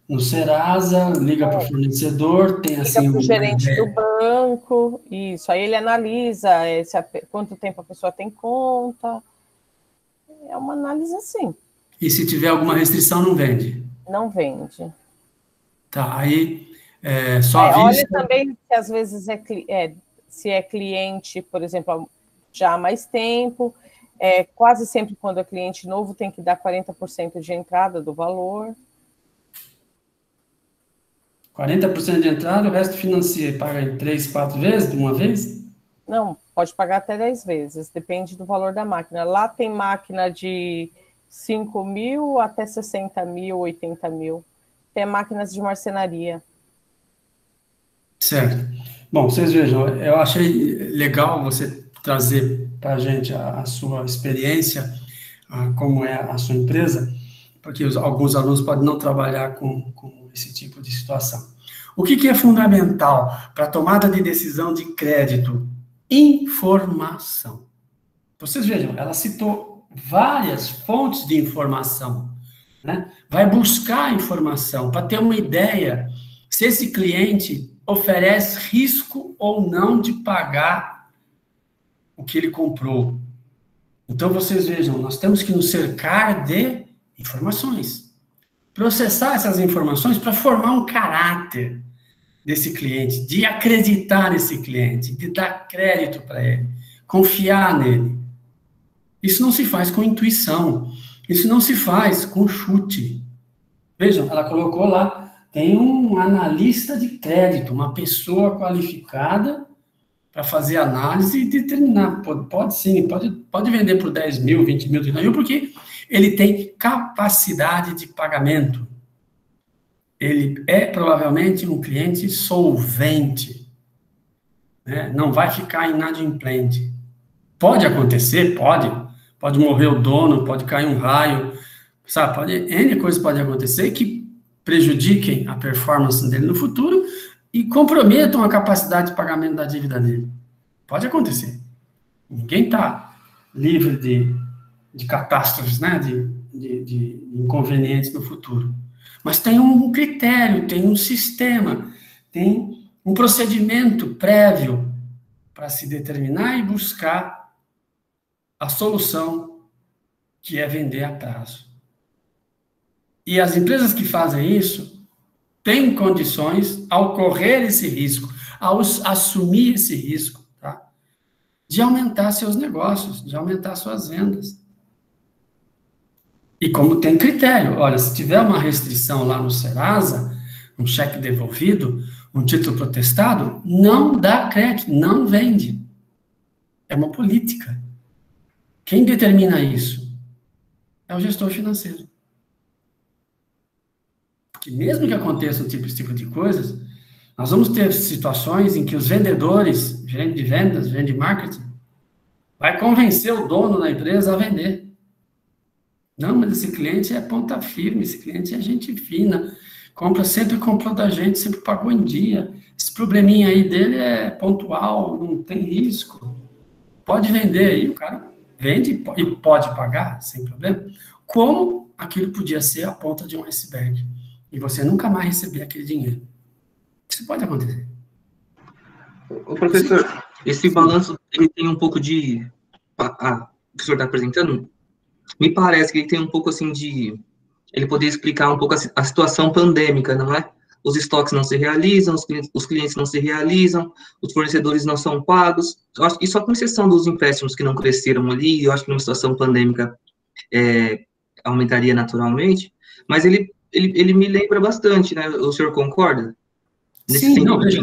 no Serasa, liga para o fornecedor, tem assim... Liga para o gerente do banco, isso. Aí ele analisa quanto tempo a pessoa tem conta. É uma análise assim. E se tiver alguma restrição, não vende? Não vende. Tá, aí só a vista... Olha também que às vezes se é cliente, por exemplo, já há mais tempo... quase sempre quando é cliente novo tem que dar 40% de entrada do valor. 40% de entrada, o resto financia e paga em 3, 4 vezes, de uma vez? Não, pode pagar até 10 vezes, depende do valor da máquina. Lá tem máquina de 5 mil até 60 mil, 80 mil. Tem máquinas de marcenaria. Certo. Bom, vocês vejam, eu achei legal você trazer para a gente a sua experiência, como é a sua empresa, porque alguns alunos podem não trabalhar com esse tipo de situação. O que é fundamental para a tomada de decisão de crédito? Informação. Vocês vejam, ela citou várias fontes de informação, né? Vai buscar informação para ter uma ideia se esse cliente oferece risco ou não de pagar o que ele comprou. Então, vocês vejam, nós temos que nos cercar de informações. Processar essas informações para formar um caráter. desse cliente, de acreditar nesse cliente, de dar crédito para ele, confiar nele. Isso não se faz com intuição, isso não se faz com chute. Vejam, ela colocou lá, tem um analista de crédito, uma pessoa qualificada para fazer análise e determinar, pode sim, pode vender por 10 mil, 20 mil, 30 mil, porque ele tem capacidade de pagamento. Ele é provavelmente um cliente solvente, né? Não vai ficar inadimplente. Pode acontecer, pode morrer o dono, pode cair um raio, sabe, N coisas podem acontecer que prejudiquem a performance dele no futuro e comprometam a capacidade de pagamento da dívida dele. Pode acontecer. Ninguém está livre de catástrofes, né, de inconvenientes no futuro. Mas tem um critério, tem um sistema, tem um procedimento prévio para se determinar e buscar a solução, que é vender a prazo. E as empresas que fazem isso têm condições, ao correr esse risco, ao assumir esse risco, tá, de aumentar seus negócios, de aumentar suas vendas. E como tem critério, olha, se tiver uma restrição lá no Serasa, um cheque devolvido, um título protestado, não dá crédito, não vende. É uma política. Quem determina isso? É o gestor financeiro. Porque mesmo que aconteça esse tipo de coisas, nós vamos ter situações em que os vendedores, gerente de vendas, gerente de marketing, vai convencer o dono da empresa a vender. Não, mas esse cliente é ponta firme, esse cliente é gente fina, sempre comprou da gente, sempre pagou em dia. Esse probleminha aí dele é pontual, não tem risco. Pode vender, e o cara vende e pode pagar, sem problema. Como aquilo podia ser a ponta de um iceberg. E você nunca mais receber aquele dinheiro. Isso pode acontecer. O professor, esse balanço, ele tem um pouco de... o que o senhor está apresentando, me parece que ele tem um pouco assim de... Ele poderia explicar um pouco a situação pandêmica, não é? Os estoques não se realizam, os clientes não se realizam, os fornecedores não são pagos. E só com exceção dos empréstimos que não cresceram ali, eu acho que numa situação pandêmica aumentaria naturalmente, mas ele me lembra bastante, né? O senhor concorda? Sim, não, veja,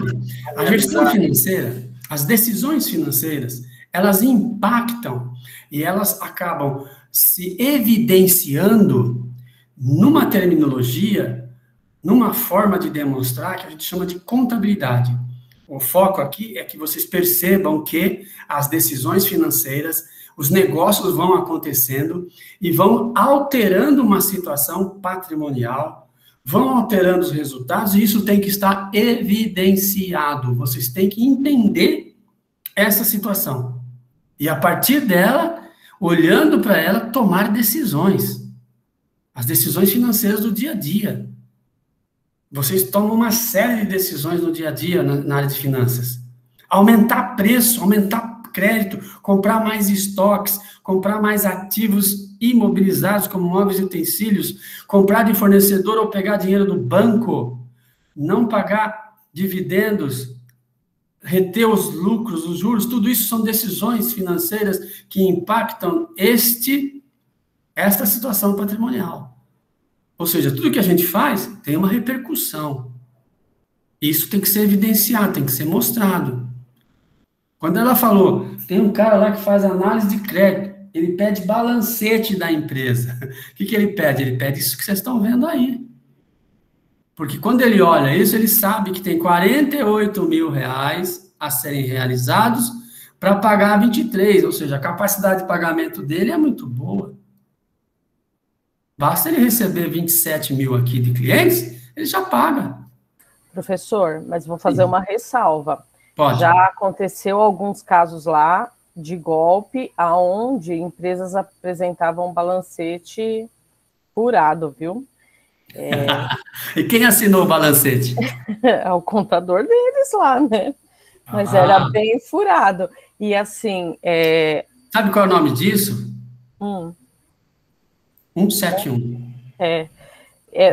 a gestão financeira, as decisões financeiras, elas impactam e elas acabam se evidenciando numa terminologia, numa forma de demonstrar que a gente chama de contabilidade. O foco aqui é que vocês percebam que as decisões financeiras, os negócios vão acontecendo e vão alterando uma situação patrimonial, vão alterando os resultados, e isso tem que estar evidenciado. Vocês têm que entender essa situação. E, a partir dela, olhando para ela, tomar decisões. As decisões financeiras do dia a dia. Vocês tomam uma série de decisões no dia a dia na área de finanças. Aumentar preço, aumentar crédito, comprar mais estoques, comprar mais ativos imobilizados, como móveis e utensílios, comprar de fornecedor ou pegar dinheiro do banco, não pagar dividendos, reter os lucros, os juros, tudo isso são decisões financeiras que impactam esta situação patrimonial. Ou seja, tudo que a gente faz tem uma repercussão. Isso tem que ser evidenciado, tem que ser mostrado. Quando ela falou, tem um cara lá que faz análise de crédito, ele pede balancete da empresa. O que ele pede? Ele pede isso que vocês estão vendo aí. Porque quando ele olha isso, ele sabe que tem 48 mil reais a serem realizados para pagar 23, ou seja, a capacidade de pagamento dele é muito boa. Basta ele receber 27 mil aqui de clientes, ele já paga. Professor, mas vou fazer uma ressalva. Pode. Já aconteceu alguns casos lá de golpe, aonde empresas apresentavam balancete furado, viu? E quem assinou o balancete? É o contador deles lá, né? Mas era bem furado. E assim... Sabe qual é o nome disso? 171.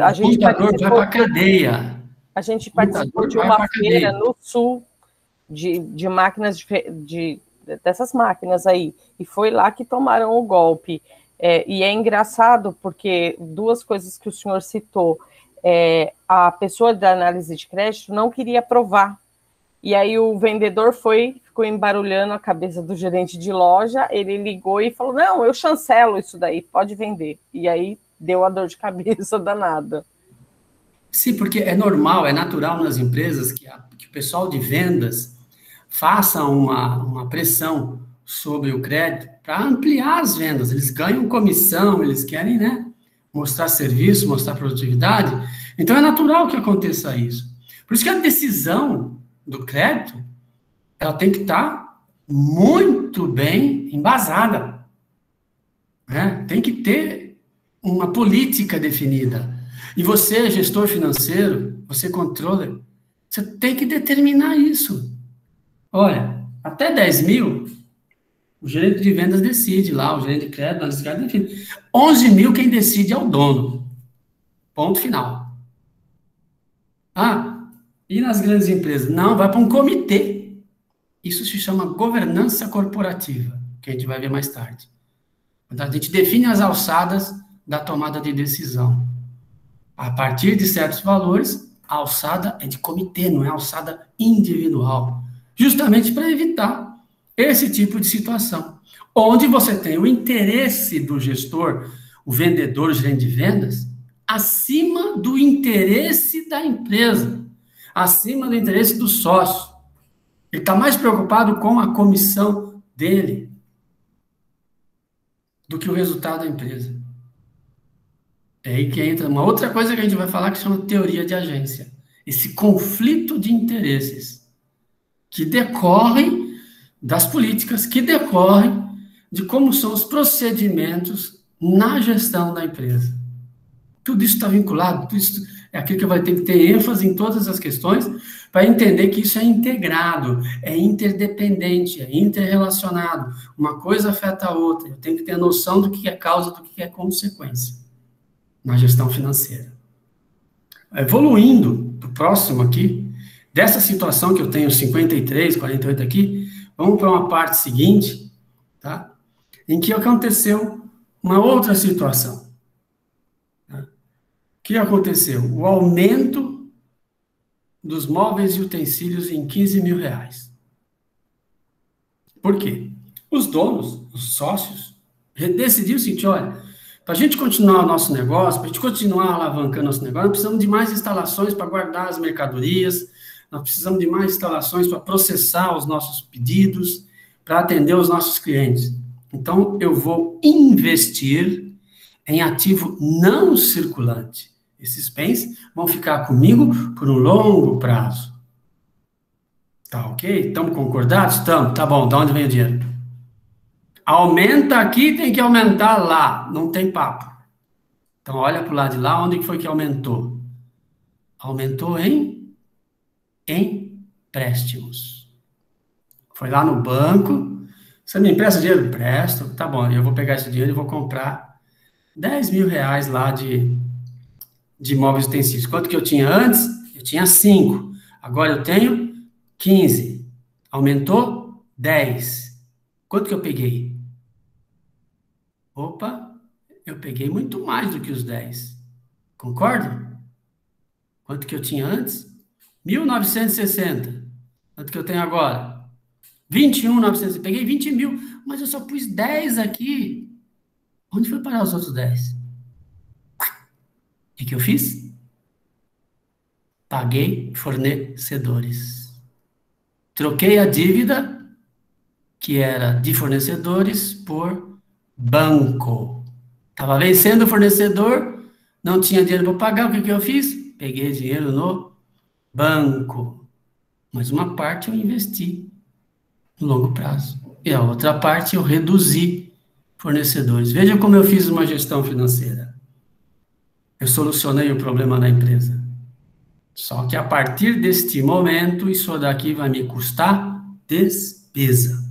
A gente contador vai para a cadeia. A gente participou de uma feira no sul de máquinas, dessas máquinas aí, e foi lá que tomaram o golpe. E é engraçado porque duas coisas que o senhor citou, a pessoa da análise de crédito não queria aprovar, e aí o vendedor ficou embarulhando a cabeça do gerente de loja, ele ligou e falou, não, eu chancelo isso daí, pode vender. E aí deu a dor de cabeça danada. Sim, porque é normal, é natural nas empresas que o pessoal de vendas faça uma pressão sobre o crédito para ampliar as vendas. Eles ganham comissão, eles querem, né, mostrar serviço, mostrar produtividade. Então, é natural que aconteça isso. Por isso que a decisão do crédito, ela tem que estar muito bem embasada, né? Tem que ter uma política definida. E você, gestor financeiro, você controller, você tem que determinar isso. Olha, até 10 mil, o gerente de vendas decide lá, o gerente de crédito, o gerente de crédito, 11 mil quem decide é o dono. Ponto final. E nas grandes empresas? Não, vai para um comitê. Isso se chama governança corporativa, que a gente vai ver mais tarde. A gente define as alçadas da tomada de decisão. A partir de certos valores, a alçada é de comitê, não é alçada individual. Justamente para evitar esse tipo de situação, onde você tem o interesse do gestor, o vendedor, o gerente de vendas, acima do interesse da empresa, acima do interesse do sócio. Ele está mais preocupado com a comissão dele do que o resultado da empresa. É aí que entra uma outra coisa que a gente vai falar que chama teoria de agência. Esse conflito de interesses que decorrem das políticas, que decorrem de como são os procedimentos na gestão da empresa. Tudo isso está vinculado, tudo isso é aquilo que vai ter que ter ênfase em todas as questões para entender que isso é integrado, é interdependente, é interrelacionado. Uma coisa afeta a outra. Eu tenho que ter a noção do que é causa, do que é consequência na gestão financeira. Evoluindo para o próximo aqui, dessa situação que eu tenho 53, 48 aqui, vamos para uma parte seguinte, tá? Em que aconteceu uma outra situação. Tá? O que aconteceu? O aumento dos móveis e utensílios em 15 mil reais. Por quê? Os donos, os sócios, decidiram o seguinte, olha, para a gente continuar o nosso negócio, para a gente continuar alavancando nosso negócio, nós precisamos de mais instalações para guardar as mercadorias, nós precisamos de mais instalações para processar os nossos pedidos, para atender os nossos clientes. Então, eu vou investir em ativo não circulante. Esses bens vão ficar comigo por um longo prazo. Tá ok? Estamos concordados? Estamos. Tá bom, de onde vem o dinheiro? Aumenta aqui, tem que aumentar lá. Não tem papo. Então, olha para o lado de lá, onde foi que aumentou? Aumentou em empréstimos. Foi lá no banco. Você me empresta dinheiro? Presto. Tá bom, eu vou pegar esse dinheiro e vou comprar 10 mil reais lá de móveis e utensílios. Quanto que eu tinha antes? Eu tinha 5. Agora eu tenho 15. Aumentou 10. Quanto que eu peguei? Opa, eu peguei muito mais do que os 10. Concorda? Quanto que eu tinha antes? 1.960. Quanto que eu tenho agora? 21.900. Peguei 20 mil, mas eu só pus 10 aqui. Onde foi parar os outros 10? O que eu fiz? Paguei fornecedores. Troquei a dívida, que era de fornecedores, por banco. Estava vencendo o fornecedor, não tinha dinheiro para pagar, o que eu fiz? Peguei dinheiro no banco. Mas uma parte eu investi no longo prazo. E a outra parte eu reduzi fornecedores. Veja como eu fiz uma gestão financeira. Eu solucionei o problema da empresa. Só que a partir deste momento, isso daqui vai me custar despesa,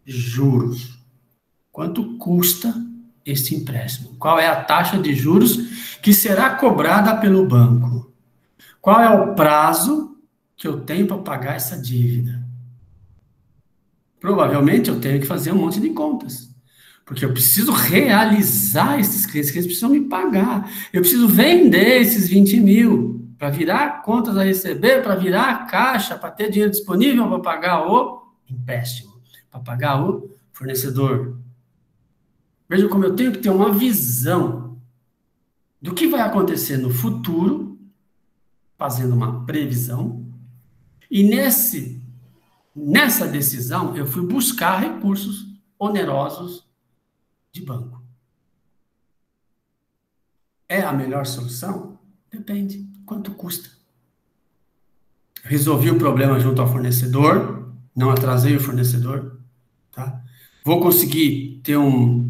juros. Quanto custa este empréstimo? Qual é a taxa de juros que será cobrada pelo banco? Qual é o prazo que eu tenho para pagar essa dívida? Provavelmente eu tenho que fazer um monte de contas. Porque eu preciso realizar esses clientes, que eles precisam me pagar. Eu preciso vender esses 20 mil para virar contas a receber, para virar caixa, para ter dinheiro disponível para pagar o empréstimo, para pagar o fornecedor. Vejam como eu tenho que ter uma visão do que vai acontecer no futuro, fazendo uma previsão, e nessa decisão eu fui buscar recursos onerosos de banco. É a melhor solução? Depende. Quanto custa? Resolvi o problema junto ao fornecedor, não atrasei o fornecedor, tá? Vou conseguir ter um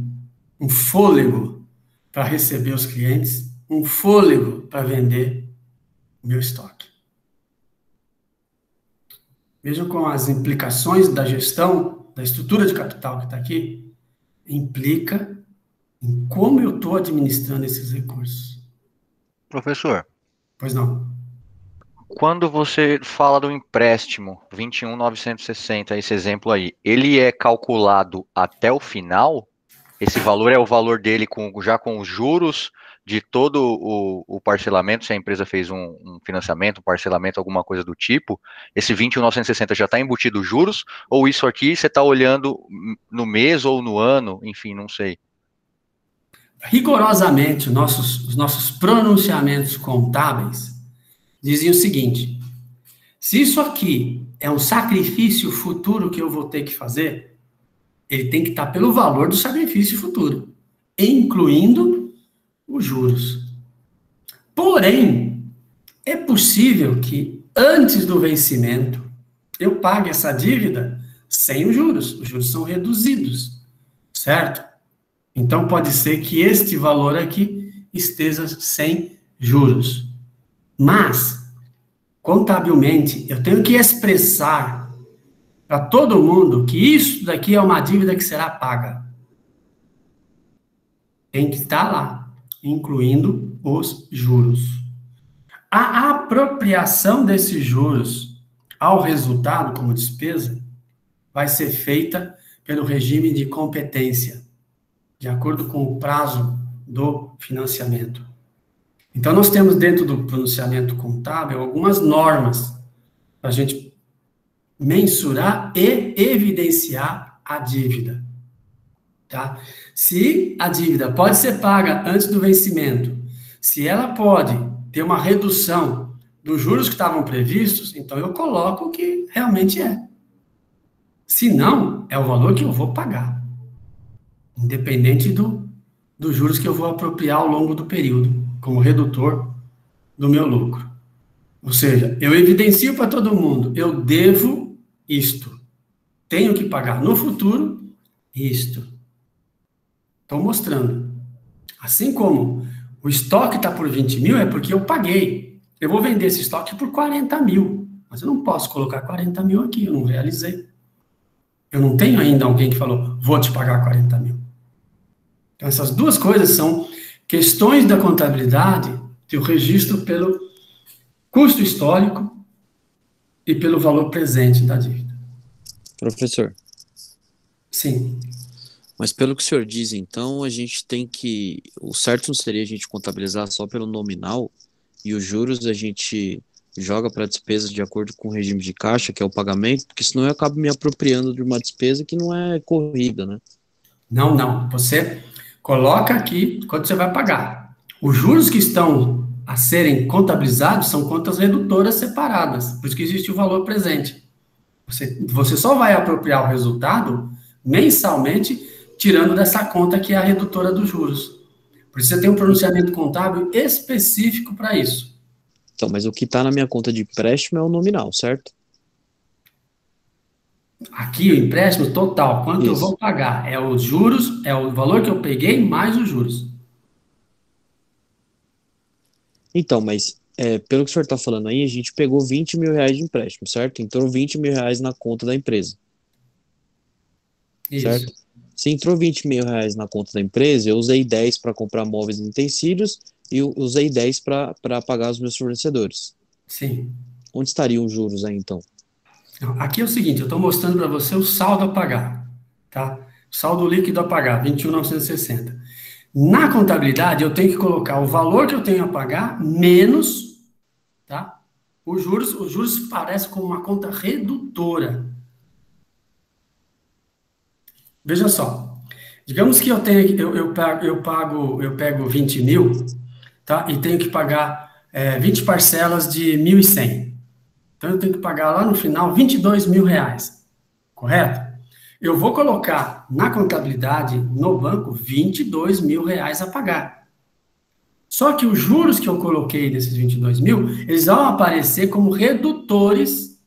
fôlego para receber os clientes, um fôlego para vender o meu estoque. Vejam como as implicações da gestão, da estrutura de capital que está aqui, implica em como eu estou administrando esses recursos. Professor. Pois não. Quando você fala do empréstimo 21.960, esse exemplo aí, ele é calculado até o final? Esse valor é o valor dele já com os juros de todo o parcelamento, se a empresa fez um financiamento, um parcelamento, alguma coisa do tipo, esse 21.960 já está embutido os juros? Ou isso aqui você está olhando no mês ou no ano? Enfim, não sei. Rigorosamente, os nossos pronunciamentos contábeis dizem o seguinte: se isso aqui é um sacrifício futuro que eu vou ter que fazer, ele tem que estar pelo valor do sacrifício futuro, incluindo os juros. Porém, é possível que antes do vencimento eu pague essa dívida sem os juros são reduzidos, certo? Então pode ser que este valor aqui esteja sem juros. Mas, contabilmente, eu tenho que expressar para todo mundo que isso daqui é uma dívida que será paga. Tem que estar lá, incluindo os juros. A apropriação desses juros ao resultado como despesa vai ser feita pelo regime de competência, de acordo com o prazo do financiamento. Então, nós temos dentro do pronunciamento contábil algumas normas para a gente mensurar e evidenciar a dívida. Tá? Se a dívida pode ser paga antes do vencimento, se ela pode ter uma redução dos juros que estavam previstos, então eu coloco o que realmente é. Se não, é o valor que eu vou pagar, independente dos juros que eu vou apropriar ao longo do período, como redutor do meu lucro. Ou seja, eu evidencio para todo mundo, eu devo isto. Tenho que pagar no futuro isto. Estou mostrando. Assim como o estoque está por 20 mil, é porque eu paguei. Eu vou vender esse estoque por 40 mil. Mas eu não posso colocar 40 mil aqui, eu não realizei. Eu não tenho ainda alguém que falou, vou te pagar 40 mil. Então, essas duas coisas são questões da contabilidade, de o registro pelo custo histórico e pelo valor presente da dívida. Professor. Sim. Mas pelo que o senhor diz, então, a gente tem que... O certo não seria a gente contabilizar só pelo nominal e os juros a gente joga para despesa de acordo com o regime de caixa, que é o pagamento, porque senão eu acabo me apropriando de uma despesa que não é corrida, né? Não. Você coloca aqui quanto você vai pagar. Os juros que estão a serem contabilizados são contas redutoras separadas, por isso que existe o valor presente. Você só vai apropriar o resultado mensalmente, tirando dessa conta que é a redutora dos juros. Por isso você tem um pronunciamento contábil específico para isso. Então, mas o que está na minha conta de empréstimo é o nominal, certo? Aqui, o empréstimo total, quanto eu vou pagar? É os juros, é o valor que eu peguei mais os juros. Então, mas pelo que o senhor está falando aí, a gente pegou 20 mil reais de empréstimo, certo? Entrou 20 mil reais na conta da empresa. Isso. Certo? Se entrou 20 mil reais na conta da empresa, eu usei 10 para comprar móveis e utensílios e eu usei 10 para pagar os meus fornecedores. Sim. Onde estariam os juros aí, então? Aqui é o seguinte, eu estou mostrando para você o saldo a pagar, tá? Saldo líquido a pagar, 21.960. Na contabilidade, eu tenho que colocar o valor que eu tenho a pagar menos, tá? Os juros parecem como uma conta redutora. Veja só, digamos que eu pego 20 mil, tá? E tenho que pagar 20 parcelas de 1.100. Então, eu tenho que pagar lá no final 22 mil reais, correto? Eu vou colocar na contabilidade, no banco, 22 mil reais a pagar. Só que os juros que eu coloquei desses 22 mil, eles vão aparecer como redutores,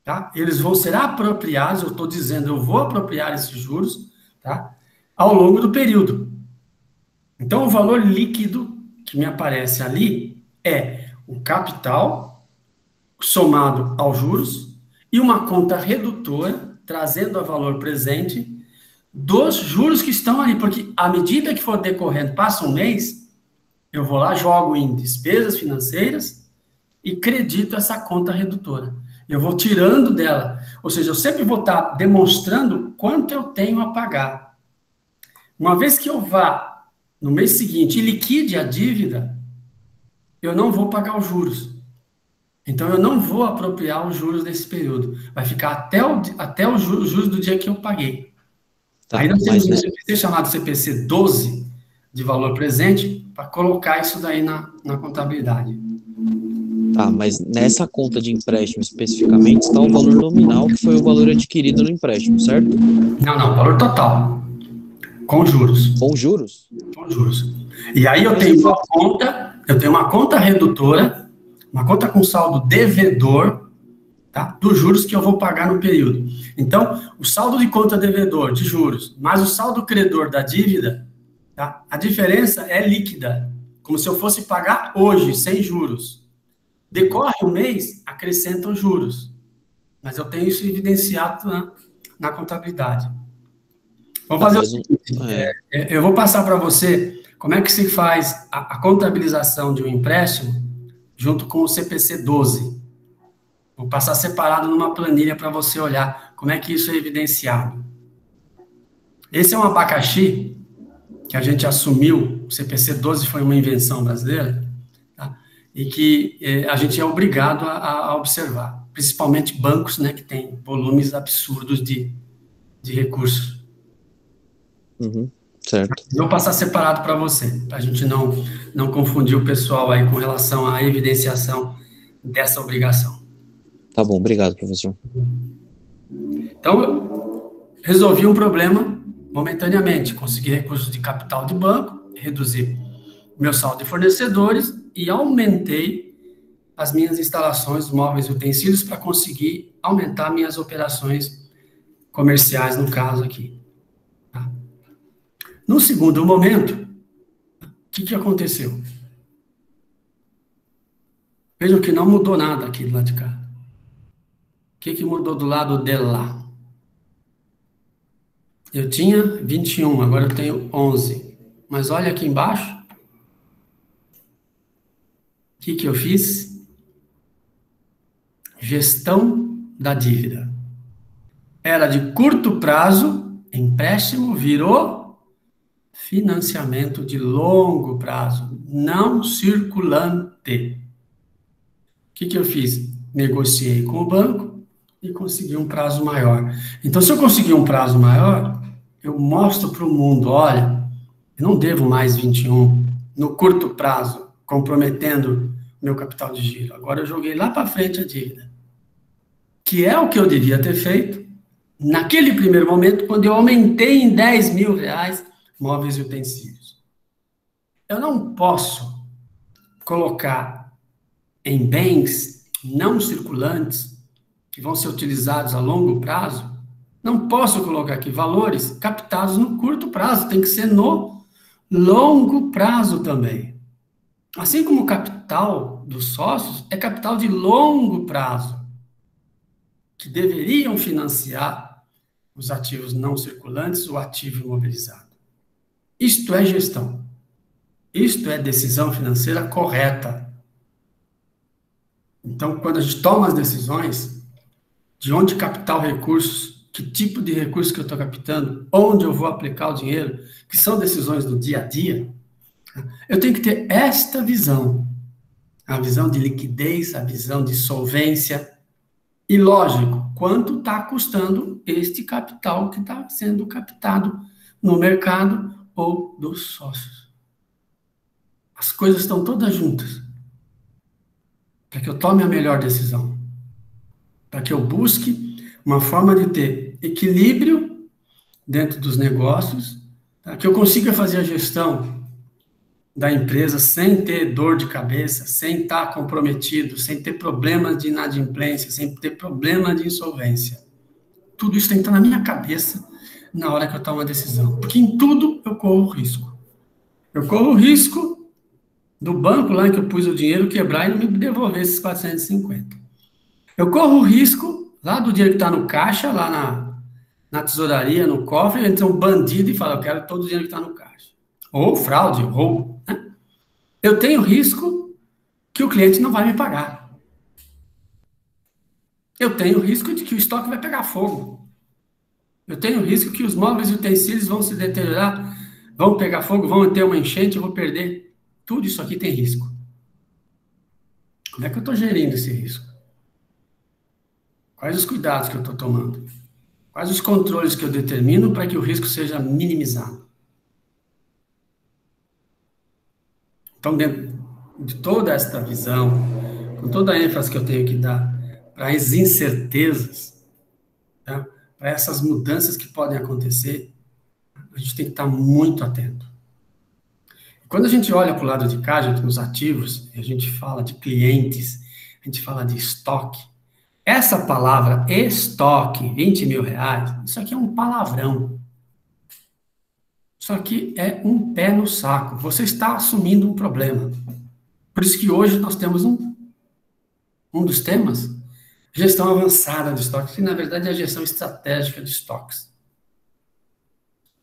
tá? Eles vão ser apropriados, eu estou dizendo, eu vou apropriar esses juros, tá? Ao longo do período. Então, o valor líquido que me aparece ali é o capital somado aos juros e uma conta redutora, trazendo a valor presente dos juros que estão ali, porque à medida que for decorrendo, passa um mês, eu vou lá, jogo em despesas financeiras e credito essa conta redutora. Eu vou tirando dela, ou seja, eu sempre vou estar demonstrando quanto eu tenho a pagar. Uma vez que eu vá no mês seguinte e liquide a dívida, eu não vou pagar os juros. Então, eu não vou apropriar os juros desse período. Vai ficar até os juros do dia que eu paguei. Tá, aí nós temos um CPC chamado CPC 12, de valor presente, para colocar isso daí na contabilidade. Tá, mas nessa conta de empréstimo especificamente está o valor nominal, que foi o valor adquirido no empréstimo, certo? Não, valor total. Com juros. Com juros? Com juros. E aí eu tenho uma conta redutora, uma conta com saldo devedor, tá? Dos juros que eu vou pagar no período. Então, o saldo de conta devedor de juros, mais o saldo credor da dívida, tá? A diferença é líquida, como se eu fosse pagar hoje, sem juros. Decorre um mês, acrescentam juros. Mas eu tenho isso evidenciado na contabilidade. Vamos fazer o seguinte, eu vou passar para você como é que se faz a contabilização de um empréstimo junto com o CPC 12. Vou passar separado numa planilha para você olhar como é que isso é evidenciado. Esse é um abacaxi que a gente assumiu, o CPC 12 foi uma invenção brasileira, tá? E que a gente é obrigado a observar, principalmente bancos, né, que têm volumes absurdos de recursos. Uhum, certo. Vou passar separado para você, para a gente não confundir o pessoal aí com relação à evidenciação dessa obrigação. Tá bom, obrigado, professor. Então, eu resolvi um problema momentaneamente, consegui recursos de capital de banco, reduzi meu saldo de fornecedores e aumentei as minhas instalações, móveis e utensílios para conseguir aumentar minhas operações comerciais, no caso aqui. Tá? No segundo momento, o que aconteceu? Vejam que não mudou nada aqui do lado de cá. O que mudou do lado de lá? Eu tinha 21, agora eu tenho 11. Mas olha aqui embaixo. O que eu fiz? Gestão da dívida. Era de curto prazo, empréstimo virou financiamento de longo prazo, não circulante. O que eu fiz? Negociei com o banco e consegui um prazo maior. Então, se eu conseguir um prazo maior, eu mostro para o mundo, olha, eu não devo mais 21 no curto prazo, comprometendo meu capital de giro. Agora eu joguei lá para frente a dívida. Que é o que eu devia ter feito naquele primeiro momento, quando eu aumentei em 10 mil reais móveis e utensílios. Eu não posso colocar em bens não circulantes, que vão ser utilizados a longo prazo, não posso colocar aqui valores captados no curto prazo, tem que ser no longo prazo também. Assim como o capital dos sócios é capital de longo prazo, que deveriam financiar os ativos não circulantes, o ativo imobilizado. Isto é gestão. Isto é decisão financeira correta. Então, quando a gente toma as decisões, de onde captar recursos, que tipo de recursos que eu estou captando, onde eu vou aplicar o dinheiro, que são decisões do dia a dia, eu tenho que ter esta visão, a visão de liquidez, a visão de solvência, e lógico, quanto está custando este capital que está sendo captado no mercado ou dos sócios. As coisas estão todas juntas, para que eu tome a melhor decisão, para que eu busque uma forma de ter equilíbrio dentro dos negócios, para que eu consiga fazer a gestão da empresa sem ter dor de cabeça, sem estar comprometido, sem ter problemas de inadimplência, sem ter problema de insolvência. Tudo isso tem que estar na minha cabeça na hora que eu tomo uma decisão, porque em tudo eu corro risco. Eu corro o risco do banco lá em que eu pus o dinheiro quebrar e não me devolver esses 450. Eu corro o risco lá do dinheiro que está no caixa, lá na tesouraria, no cofre, entra um bandido e fala, eu quero todo o dinheiro que está no caixa. Ou fraude, roubo. Né? Eu tenho risco que o cliente não vai me pagar. Eu tenho risco de que o estoque vai pegar fogo. Eu tenho risco que os móveis e utensílios vão se deteriorar, vão pegar fogo, vão ter uma enchente, eu vou perder. Tudo isso aqui tem risco. Como é que eu estou gerindo esse risco? Quais os cuidados que eu estou tomando? Quais os controles que eu determino para que o risco seja minimizado? Então, dentro de toda esta visão, com toda a ênfase que eu tenho que dar para as incertezas, tá? Para essas mudanças que podem acontecer, a gente tem que estar muito atento. Quando a gente olha para o lado de cá, gente, nos ativos, e a gente fala de clientes, a gente fala de estoque, essa palavra estoque, 20 mil reais, isso aqui é um palavrão. Isso aqui é um pé no saco. Você está assumindo um problema. Por isso que hoje nós temos um dos temas, gestão avançada de estoques, que na verdade é a gestão estratégica de estoques.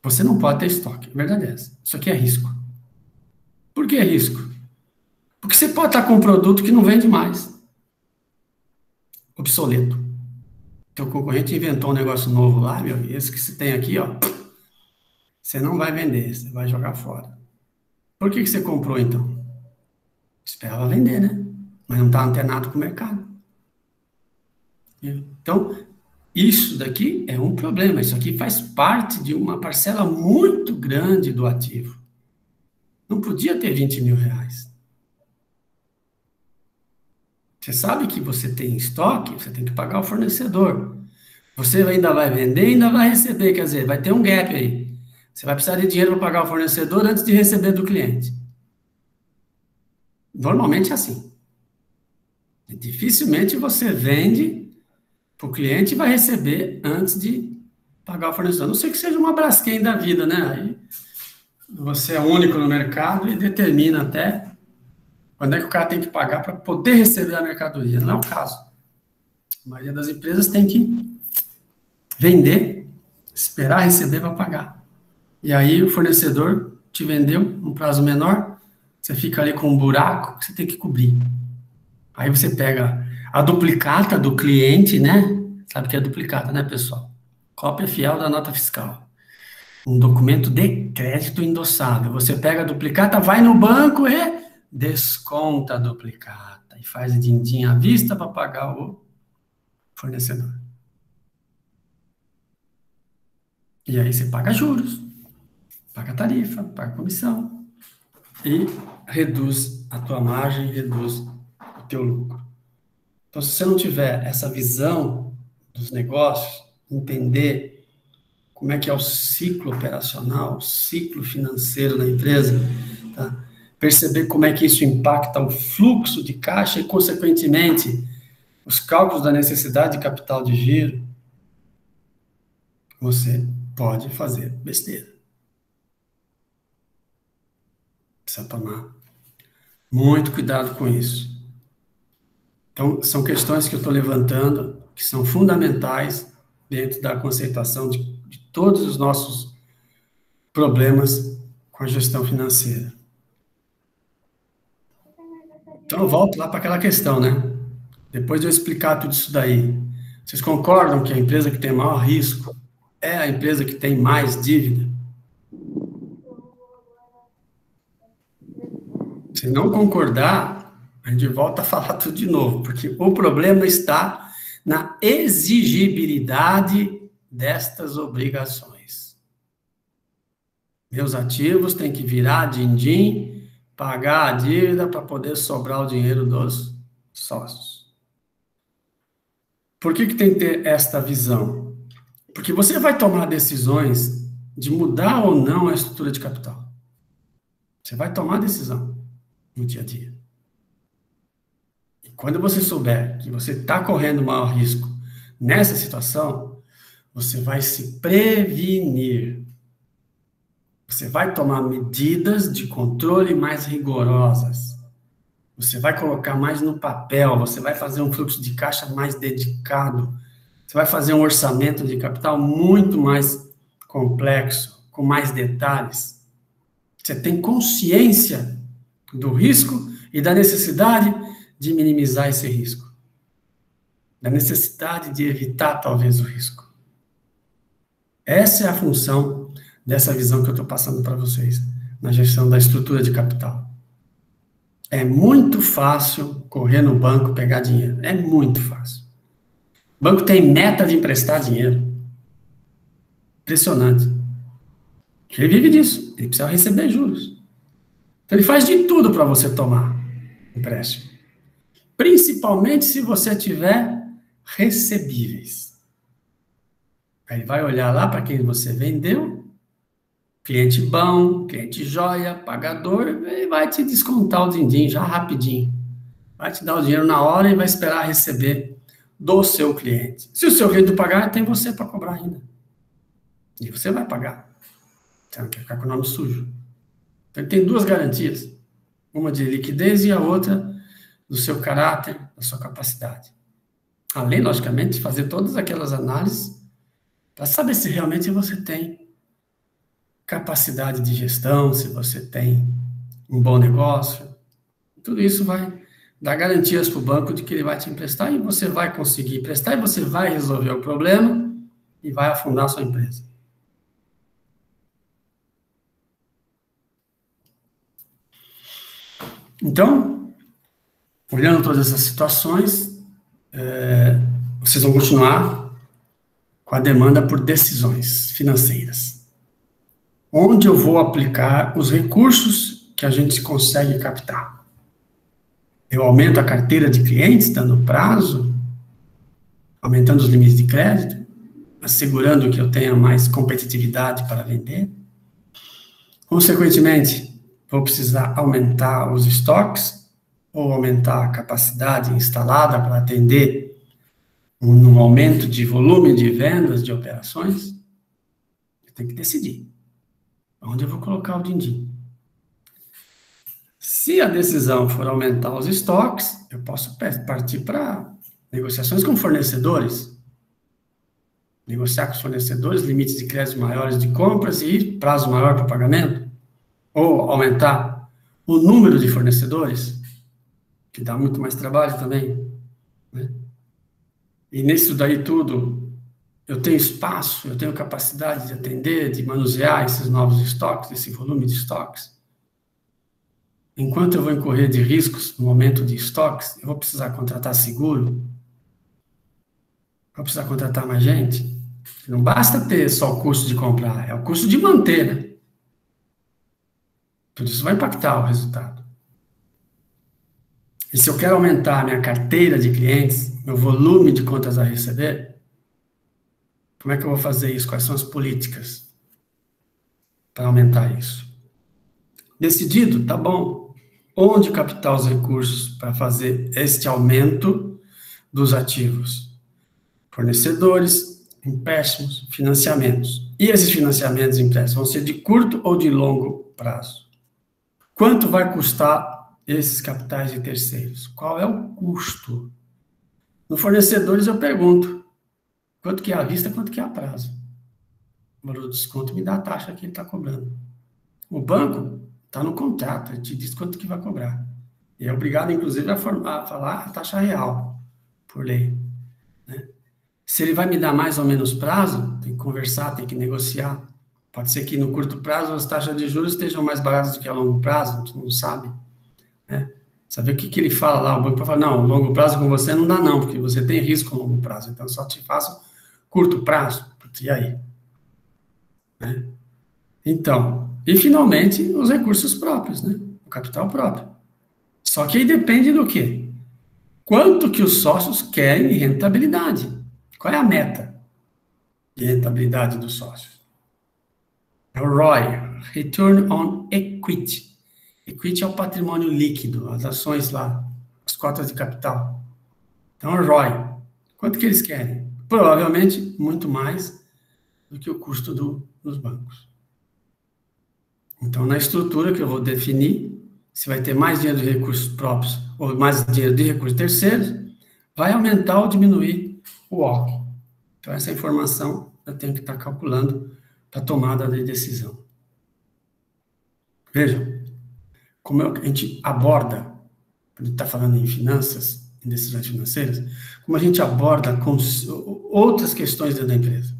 Você não pode ter estoque, a verdade é essa. Isso aqui é risco. Por que é risco? Porque você pode estar com um produto que não vende mais. Obsoleto. Teu concorrente inventou um negócio novo lá, meu, e esse que você tem aqui, ó, você não vai vender, você vai jogar fora. Por que você comprou, então? Esperava vender, né? Mas não está antenado com o mercado. Então, isso daqui é um problema. Isso aqui faz parte de uma parcela muito grande do ativo. Não podia ter 20 mil reais. Você sabe que você tem estoque, você tem que pagar o fornecedor. Você ainda vai vender, ainda vai receber, quer dizer, vai ter um gap aí. Você vai precisar de dinheiro para pagar o fornecedor antes de receber do cliente. Normalmente é assim. Dificilmente você vende para o cliente e vai receber antes de pagar o fornecedor. A não sei que seja uma Braskem da vida, né? Aí você é único no mercado e determina até quando é que o cara tem que pagar para poder receber a mercadoria. Não é o caso. A maioria das empresas tem que vender, esperar receber para pagar. E aí o fornecedor te vendeu num prazo menor, você fica ali com um buraco que você tem que cobrir. Aí você pega a duplicata do cliente, né? Sabe o que é duplicata, né, pessoal? Cópia fiel da nota fiscal. Um documento de crédito endossável. Você pega a duplicata, vai no banco e desconta a duplicata. E faz a din-din à vista para pagar o fornecedor. E aí você paga juros, paga tarifa, paga comissão. E reduz a tua margem, reduz o teu lucro. Então, se você não tiver essa visão dos negócios, entender como é que é o ciclo operacional, o ciclo financeiro da empresa, tá? Perceber como é que isso impacta o fluxo de caixa e, consequentemente, os cálculos da necessidade de capital de giro, você pode fazer besteira. Precisa tomar muito cuidado com isso. Então, são questões que eu estou levantando, que são fundamentais dentro da conceituação de todos os nossos problemas com a gestão financeira. Então, eu volto lá para aquela questão, né? depois de eu explicar tudo isso daí, vocês concordam que a empresa que tem maior risco é a empresa que tem mais dívida? Se não concordar, a gente volta a falar tudo de novo, porque o problema está na exigibilidade destas obrigações. Meus ativos têm que virar din-din, pagar a dívida para poder sobrar o dinheiro dos sócios. Por que tem que ter esta visão? Porque você vai tomar decisões de mudar ou não a estrutura de capital. Você vai tomar decisão no dia a dia. E quando você souber que você está correndo maior risco nessa situação, você vai se prevenir. Você vai tomar medidas de controle mais rigorosas. Você vai colocar mais no papel, você vai fazer um fluxo de caixa mais dedicado. Você vai fazer um orçamento de capital muito mais complexo, com mais detalhes. Você tem consciência do risco e da necessidade de minimizar esse risco. Da necessidade de evitar, talvez, o risco. Essa é a função dessa visão que eu estou passando para vocês, na gestão da estrutura de capital. É muito fácil correr no banco pegar dinheiro. É muito fácil. O banco tem meta de emprestar dinheiro. Impressionante. Ele vive disso. Ele precisa receber juros. Então, ele faz de tudo para você tomar empréstimo. Principalmente se você tiver recebíveis. Aí ele vai olhar lá para quem você vendeu, cliente bom, cliente joia, pagador, ele vai te descontar o din-din já rapidinho. Vai te dar o dinheiro na hora e vai esperar receber do seu cliente. Se o seu cliente não pagar, tem você para cobrar ainda. E você vai pagar. Você não quer ficar com o nome sujo. Então, ele tem duas garantias. Uma de liquidez e a outra do seu caráter, da sua capacidade. Além, logicamente, de fazer todas aquelas análises para saber se realmente você tem capacidade de gestão, se você tem um bom negócio. Tudo isso vai dar garantias para o banco de que ele vai te emprestar e você vai conseguir emprestar e você vai resolver o problema e vai afundar a sua empresa. Então, olhando todas essas situações, vocês vão continuar com a demanda por decisões financeiras. Onde eu vou aplicar os recursos que a gente consegue captar? Eu aumento a carteira de clientes, dando prazo, aumentando os limites de crédito, assegurando que eu tenha mais competitividade para vender. Consequentemente, vou precisar aumentar os estoques ou aumentar a capacidade instalada para atender um aumento de volume de vendas, de operações. Eu tenho que decidir onde eu vou colocar o din-din. Se a decisão for aumentar os estoques, eu posso partir para negociações com fornecedores. Negociar com os fornecedores limites de crédito maiores de compras e prazo maior para pagamento. Ou aumentar o número de fornecedores, que dá muito mais trabalho também. Né? E nisso daí tudo, eu tenho espaço, eu tenho capacidade de atender, de manusear esses novos estoques, esse volume de estoques. Enquanto eu vou incorrer de riscos no momento de estoques, eu vou precisar contratar seguro, vou precisar contratar mais gente. Não basta ter só o custo de comprar, é o custo de manter, né? Tudo isso vai impactar o resultado. E se eu quero aumentar a minha carteira de clientes, meu volume de contas a receber, como é que eu vou fazer isso? Quais são as políticas para aumentar isso? Decidido? Tá bom. Onde captar os recursos para fazer este aumento dos ativos? Fornecedores, empréstimos, financiamentos. E esses financiamentos e empréstimos vão ser de curto ou de longo prazo? Quanto vai custar esses capitais de terceiros? Qual é o custo? No fornecedores eu pergunto, quanto que é à vista, quanto que é a prazo? O valor do desconto me dá a taxa que ele está cobrando. O banco está no contrato, ele te diz quanto que vai cobrar. E é obrigado, inclusive, a falar a taxa real. por lei, né? Se ele vai me dar mais ou menos prazo, tem que conversar, tem que negociar. Pode ser que no curto prazo as taxas de juros estejam mais baratas do que a longo prazo, a gente não sabe, né? Saber o que ele fala lá, o banco fala, não, longo prazo com você não dá não, porque você tem risco a longo prazo, então só te faço curto prazo, e aí? Né? Então, e finalmente, os recursos próprios, né? O capital próprio. Só que aí depende do quê? Quanto que os sócios querem de rentabilidade? Qual é a meta de rentabilidade dos sócios? É o ROI, Return on Equity. Equity é o patrimônio líquido, as ações lá, as cotas de capital. Então, o ROI, quanto que eles querem? Provavelmente, muito mais do que o custo dos bancos. Então, na estrutura que eu vou definir, se vai ter mais dinheiro de recursos próprios ou mais dinheiro de recursos terceiros, vai aumentar ou diminuir o OC. Então, essa informação eu tenho que estar calculando para a tomada de decisão. Vejam, como a gente aborda, quando a gente está falando em finanças, em decisões financeiras, como a gente aborda com outras questões dentro da empresa.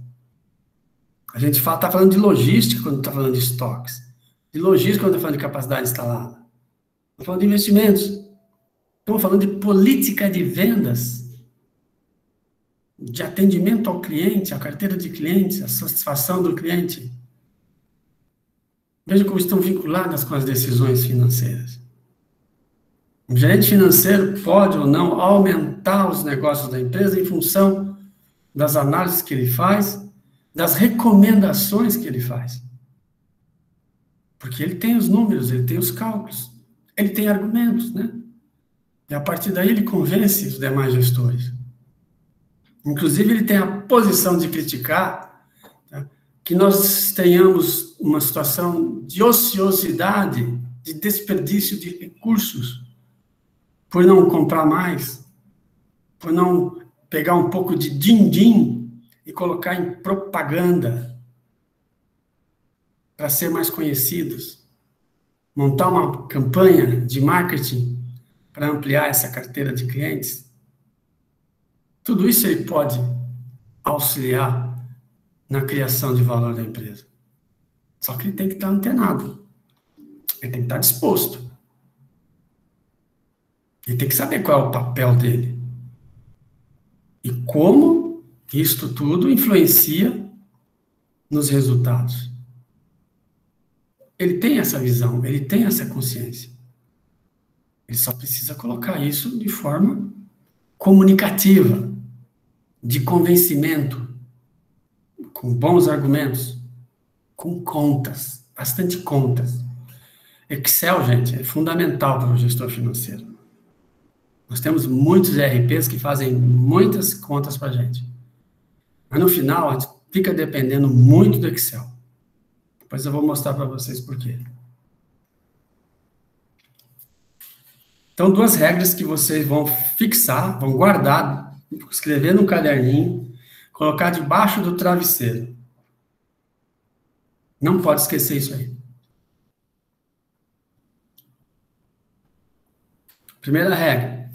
A gente está falando de logística quando está falando de estoques, de logística quando está falando de capacidade instalada, estamos falando de investimentos, estamos falando de política de vendas, de atendimento ao cliente, a carteira de clientes, a satisfação do cliente. Veja como estão vinculadas com as decisões financeiras. O gerente financeiro pode ou não aumentar os negócios da empresa em função das análises que ele faz, das recomendações que ele faz. Porque ele tem os números, ele tem os cálculos, ele tem argumentos, né? E a partir daí ele convence os demais gestores. Inclusive, ele tem a posição de criticar, tá, que nós tenhamos uma situação de ociosidade, de desperdício de recursos, por não comprar mais, por não pegar um pouco de din-din e colocar em propaganda para ser mais conhecidos, montar uma campanha de marketing para ampliar essa carteira de clientes. Tudo isso ele pode auxiliar na criação de valor da empresa. Só que ele tem que estar antenado. Ele tem que estar disposto. Ele tem que saber qual é o papel dele. E como isto tudo influencia nos resultados. Ele tem essa visão, ele tem essa consciência. Ele só precisa colocar isso de forma comunicativa, de convencimento, com bons argumentos, com contas, bastante contas. Excel, gente, é fundamental para o gestor financeiro. Nós temos muitos ERPs que fazem muitas contas para a gente. Mas no final, a gente fica dependendo muito do Excel. Depois eu vou mostrar para vocês por quê. Então, duas regras que vocês vão fixar, vão guardar, escrever no caderninho, colocar debaixo do travesseiro. Não pode esquecer isso aí. Primeira regra.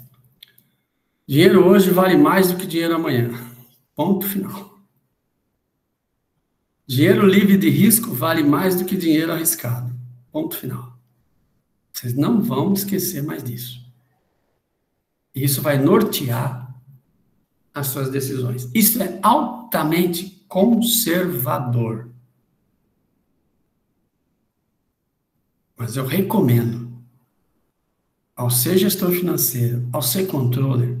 Dinheiro hoje vale mais do que dinheiro amanhã. Ponto final. Dinheiro livre de risco vale mais do que dinheiro arriscado. Ponto final. Vocês não vão esquecer mais disso. E isso vai nortear as suas decisões. Isso é altamente conservador. Mas eu recomendo, ao ser gestor financeiro, ao ser controller,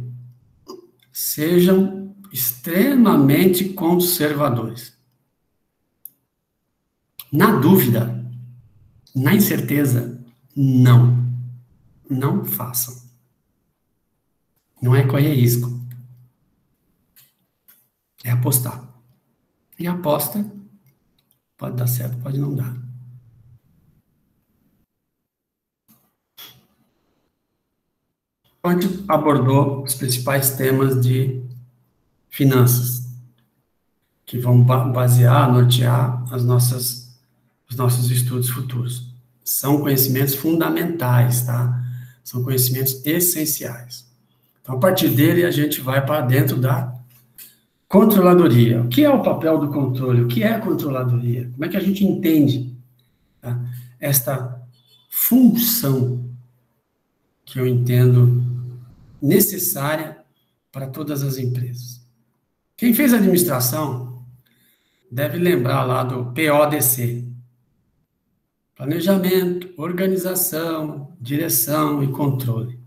sejam extremamente conservadores. Na dúvida, na incerteza, não façam. Não é correr risco. É apostar. E a aposta pode dar certo, pode não dar. A gente abordou os principais temas de finanças, que vão basear, nortear os nossos estudos futuros. São conhecimentos fundamentais, tá? São conhecimentos essenciais. Então, a partir dele, a gente vai para dentro da controladoria. O que é o papel do controle? O que é a controladoria? Como é que a gente entende, tá, esta função que eu entendo necessária para todas as empresas? Quem fez administração deve lembrar lá do PODC. Planejamento, organização, direção e controle.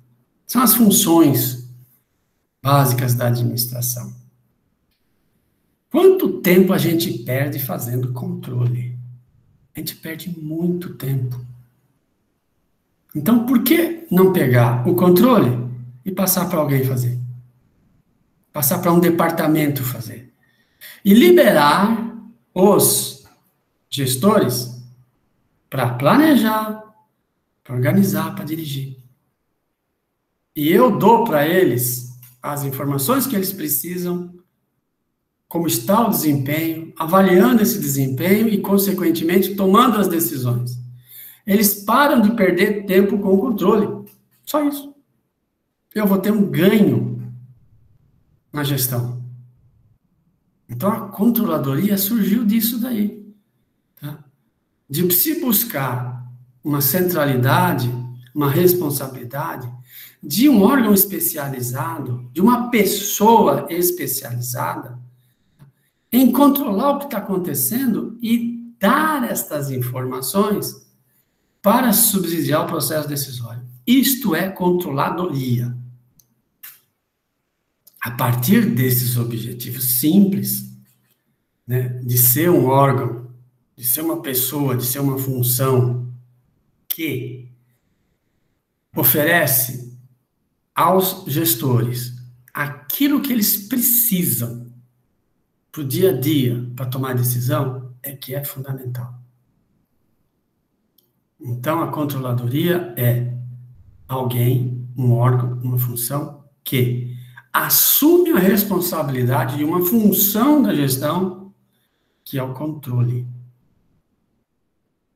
São as funções básicas da administração. Quanto tempo a gente perde fazendo controle? A gente perde muito tempo. Então, por que não pegar o controle e passar para alguém fazer? Passar para um departamento fazer? E liberar os gestores para planejar, para organizar, para dirigir. E eu dou para eles as informações que eles precisam, como está o desempenho, avaliando esse desempenho e, consequentemente, tomando as decisões. Eles param de perder tempo com o controle. Só isso. Eu vou ter um ganho na gestão. Então, a controladoria surgiu disso daí. Tá? De se buscar uma centralidade, uma responsabilidade de um órgão especializado, de uma pessoa especializada, em controlar o que está acontecendo e dar estas informações para subsidiar o processo decisório. Isto é controladoria. A partir desses objetivos simples, né, de ser um órgão, de ser uma pessoa, de ser uma função que oferece aos gestores aquilo que eles precisam para o dia a dia, para tomar decisão, é que é fundamental. Então, a controladoria é alguém, um órgão, uma função que assume a responsabilidade de uma função da gestão, que é o controle,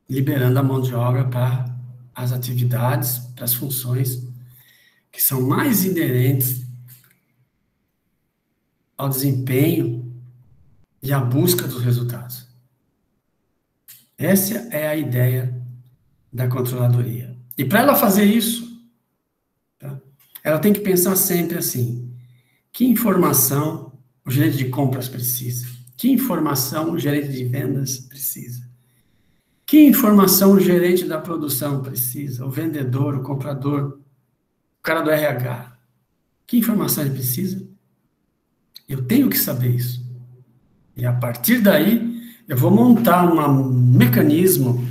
liberando a mão de obra para as atividades, para as funções que são mais inerentes ao desempenho e a busca dos resultados. Essa é a ideia da controladoria. E para ela fazer isso, tá, ela tem que pensar sempre assim: que informação o gerente de compras precisa? Que informação o gerente de vendas precisa? Que informação o gerente da produção precisa? O vendedor, o comprador, o cara do RH. Que informação ele precisa? Eu tenho que saber isso. E a partir daí, eu vou montar um mecanismo,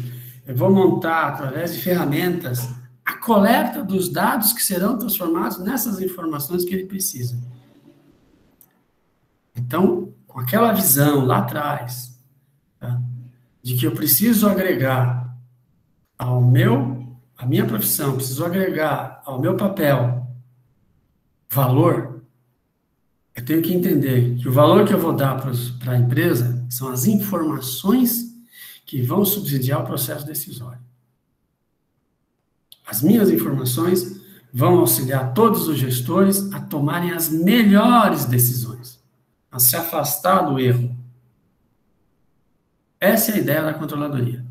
eu vou montar, através de ferramentas, a coleta dos dados que serão transformados nessas informações que ele precisa. Então, com aquela visão lá atrás, tá, de que eu preciso agregar a minha profissão, preciso agregar ao meu papel valor, eu tenho que entender que o valor que eu vou dar para a empresa são as informações que vão subsidiar o processo decisório. As minhas informações vão auxiliar todos os gestores a tomarem as melhores decisões, a se afastar do erro. Essa é a ideia da controladoria.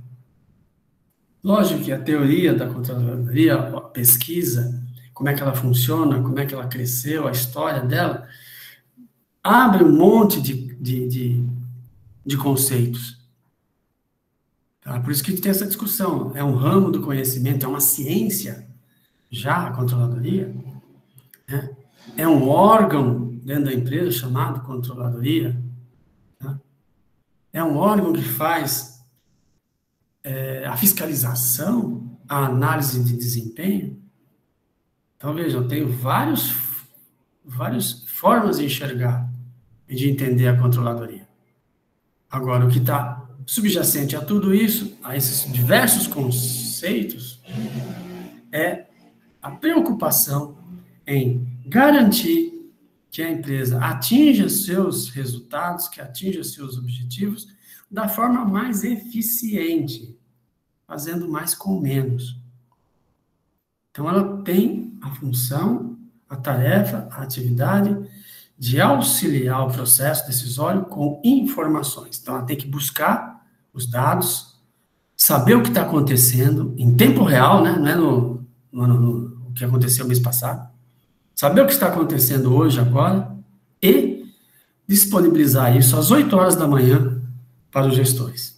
Lógico que a teoria da controladoria, a pesquisa, como é que ela funciona, como é que ela cresceu, a história dela, abre um monte de conceitos. Tá? Por isso que a gente tem essa discussão. É um ramo do conhecimento, é uma ciência, já a controladoria. Né? É um órgão dentro da empresa chamado controladoria. Tá? É um órgão que faz a fiscalização, a análise de desempenho. Então, vejam, eu tenho várias formas de enxergar e de entender a controladoria. Agora, o que está subjacente a tudo isso, a esses diversos conceitos, é a preocupação em garantir que a empresa atinja seus resultados, que atinja seus objetivos, da forma mais eficiente, fazendo mais com menos. Então, ela tem a função a tarefa, a atividade de auxiliar o processo decisório com informações. Então, ela tem que buscar os dados, saber o que está acontecendo em tempo real, né? Não é no que aconteceu mês passado. Saber o que está acontecendo hoje, agora, e disponibilizar isso às 8 horas da manhã para os gestores.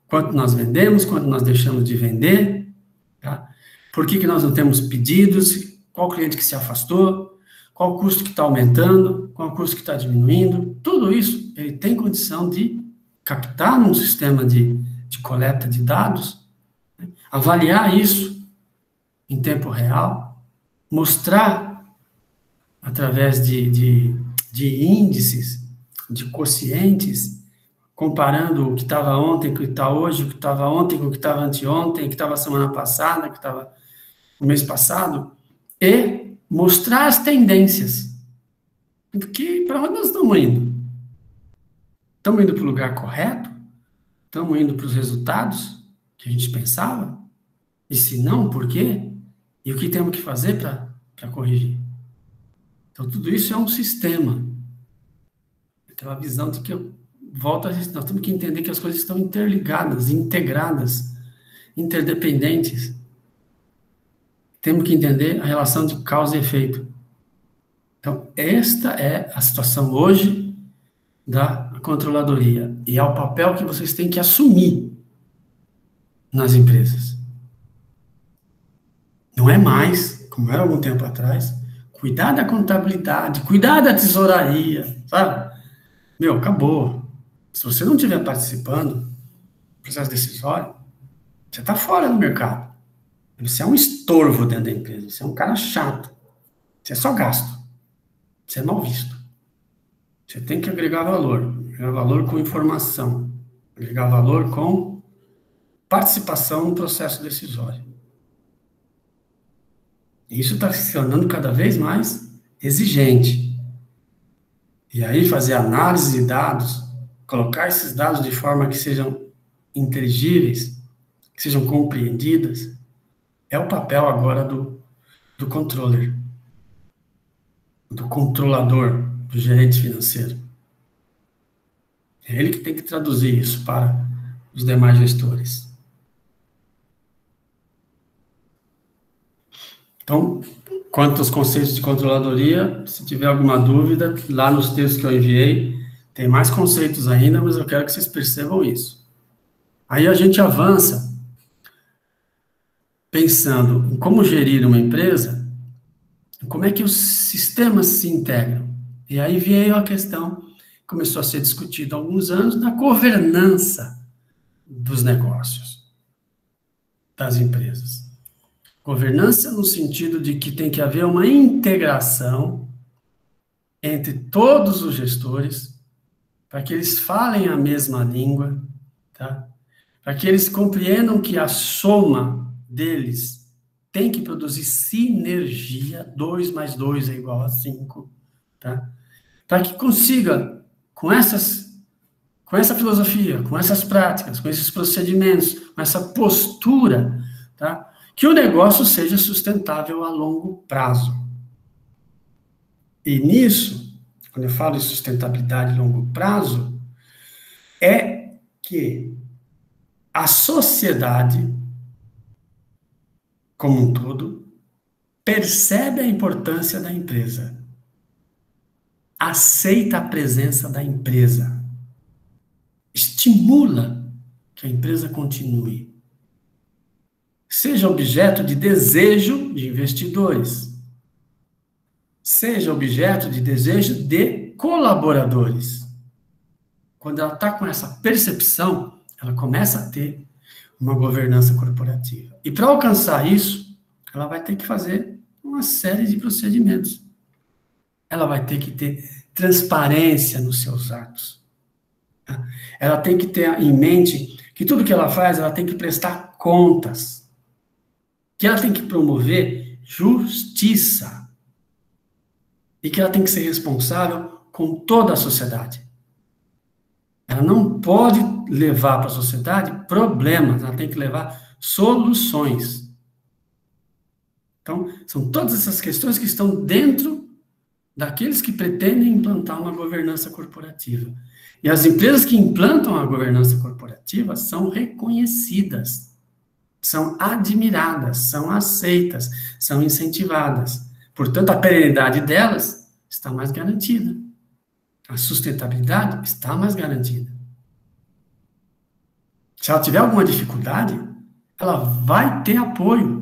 Quanto nós vendemos, quanto nós deixamos de vender, tá? Por que nós não temos pedidos, qual cliente que se afastou, qual o custo que está aumentando, qual o custo que está diminuindo, tudo isso ele tem condição de captar num sistema de coleta de dados, né? Avaliar isso em tempo real, mostrar através de índices, de quocientes, comparando o que estava ontem com o que está hoje, o que estava ontem com o que estava anteontem, o que estava semana passada, o que estava no mês passado, e mostrar as tendências. Porque para onde nós estamos indo? Estamos indo para o lugar correto? Estamos indo para os resultados que a gente pensava? E se não, por quê? E o que temos que fazer para corrigir? Então, tudo isso é um sistema. Aquela visão de que nós temos que entender que as coisas estão interligadas, integradas, interdependentes. Temos que entender a relação de causa e efeito. Então, esta é a situação hoje da controladoria. E é o papel que vocês têm que assumir nas empresas. Não é mais, como era algum tempo atrás, cuidar da contabilidade, cuidar da tesouraria, sabe? Meu, acabou. Se você não estiver participando do processo decisório, você está fora do mercado. Você é um estorvo dentro da empresa, você é um cara chato, você é só gasto, você é mal visto. Você tem que agregar valor com informação, agregar valor com participação no processo decisório. E isso está se tornando cada vez mais exigente. E aí fazer análise de dados, colocar esses dados de forma que sejam inteligíveis, que sejam compreendidas, é o papel agora do controller, do controlador, do gerente financeiro. É ele que tem que traduzir isso para os demais gestores. Então, quanto aos conceitos de controladoria, se tiver alguma dúvida, lá nos textos que eu enviei, tem mais conceitos ainda, mas eu quero que vocês percebam isso. Aí a gente avança pensando em como gerir uma empresa, como é que os sistemas se integram. E aí veio a questão, começou a ser discutida há alguns anos, da governança dos negócios, das empresas. Governança no sentido de que tem que haver uma integração entre todos os gestores, para que eles falem a mesma língua, tá? Para que eles compreendam que a soma deles tem que produzir sinergia, 2 mais 2 é igual a 5, tá? Para que consiga, com essa filosofia, com essas práticas, com esses procedimentos, com essa postura, tá? Que o negócio seja sustentável a longo prazo. E nisso, quando eu falo de sustentabilidade a longo prazo, é que a sociedade, como um todo, percebe a importância da empresa, aceita a presença da empresa, estimula que a empresa continue, seja objeto de desejo de investidores, seja objeto de desejo de colaboradores. Quando ela está com essa percepção, ela começa a ter uma governança corporativa. E para alcançar isso, ela vai ter que fazer uma série de procedimentos. Ela vai ter que ter transparência nos seus atos. Ela tem que ter em mente que tudo que ela faz, ela tem que prestar contas. Que ela tem que promover justiça. E que ela tem que ser responsável com toda a sociedade. Ela não pode levar para a sociedade problemas, ela tem que levar soluções. Então, são todas essas questões que estão dentro daqueles que pretendem implantar uma governança corporativa. E as empresas que implantam a governança corporativa são reconhecidas, são admiradas, são aceitas, são incentivadas. Portanto, a perenidade delas está mais garantida. A sustentabilidade está mais garantida. Se ela tiver alguma dificuldade, ela vai ter apoio.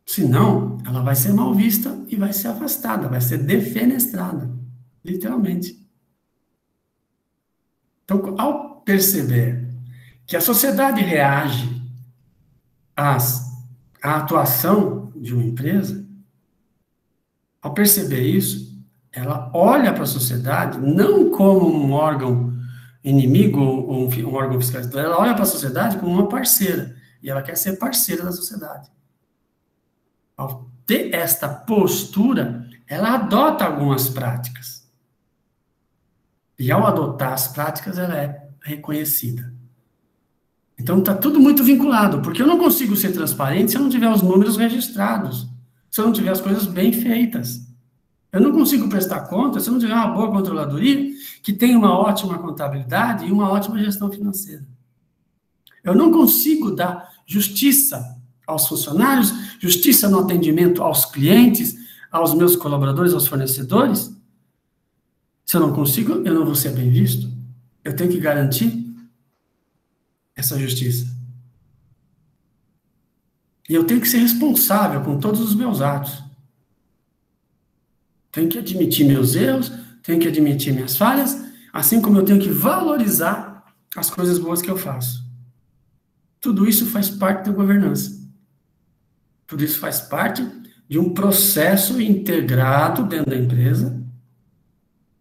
Senão, ela vai ser mal vista e vai ser afastada, vai ser defenestrada, literalmente. Então, ao perceber que a sociedade reage à atuação de uma empresa, ao perceber isso, ela olha para a sociedade não como um órgão inimigo ou um órgão fiscalizador, ela olha para a sociedade como uma parceira, e ela quer ser parceira da sociedade. Ao ter esta postura, ela adota algumas práticas. E ao adotar as práticas, ela é reconhecida. Então, está tudo muito vinculado, porque eu não consigo ser transparente se eu não tiver os números registrados, se eu não tiver as coisas bem feitas. Eu não consigo prestar conta se eu não tiver uma boa controladoria, que tem uma ótima contabilidade e uma ótima gestão financeira. Eu não consigo dar justiça aos funcionários, justiça no atendimento aos clientes, aos meus colaboradores, aos fornecedores. Se eu não consigo, eu não vou ser bem visto. Eu tenho que garantir essa justiça. E eu tenho que ser responsável com todos os meus atos. Tenho que admitir meus erros, tenho que admitir minhas falhas, assim como eu tenho que valorizar as coisas boas que eu faço. Tudo isso faz parte da governança. Tudo isso faz parte de um processo integrado dentro da empresa,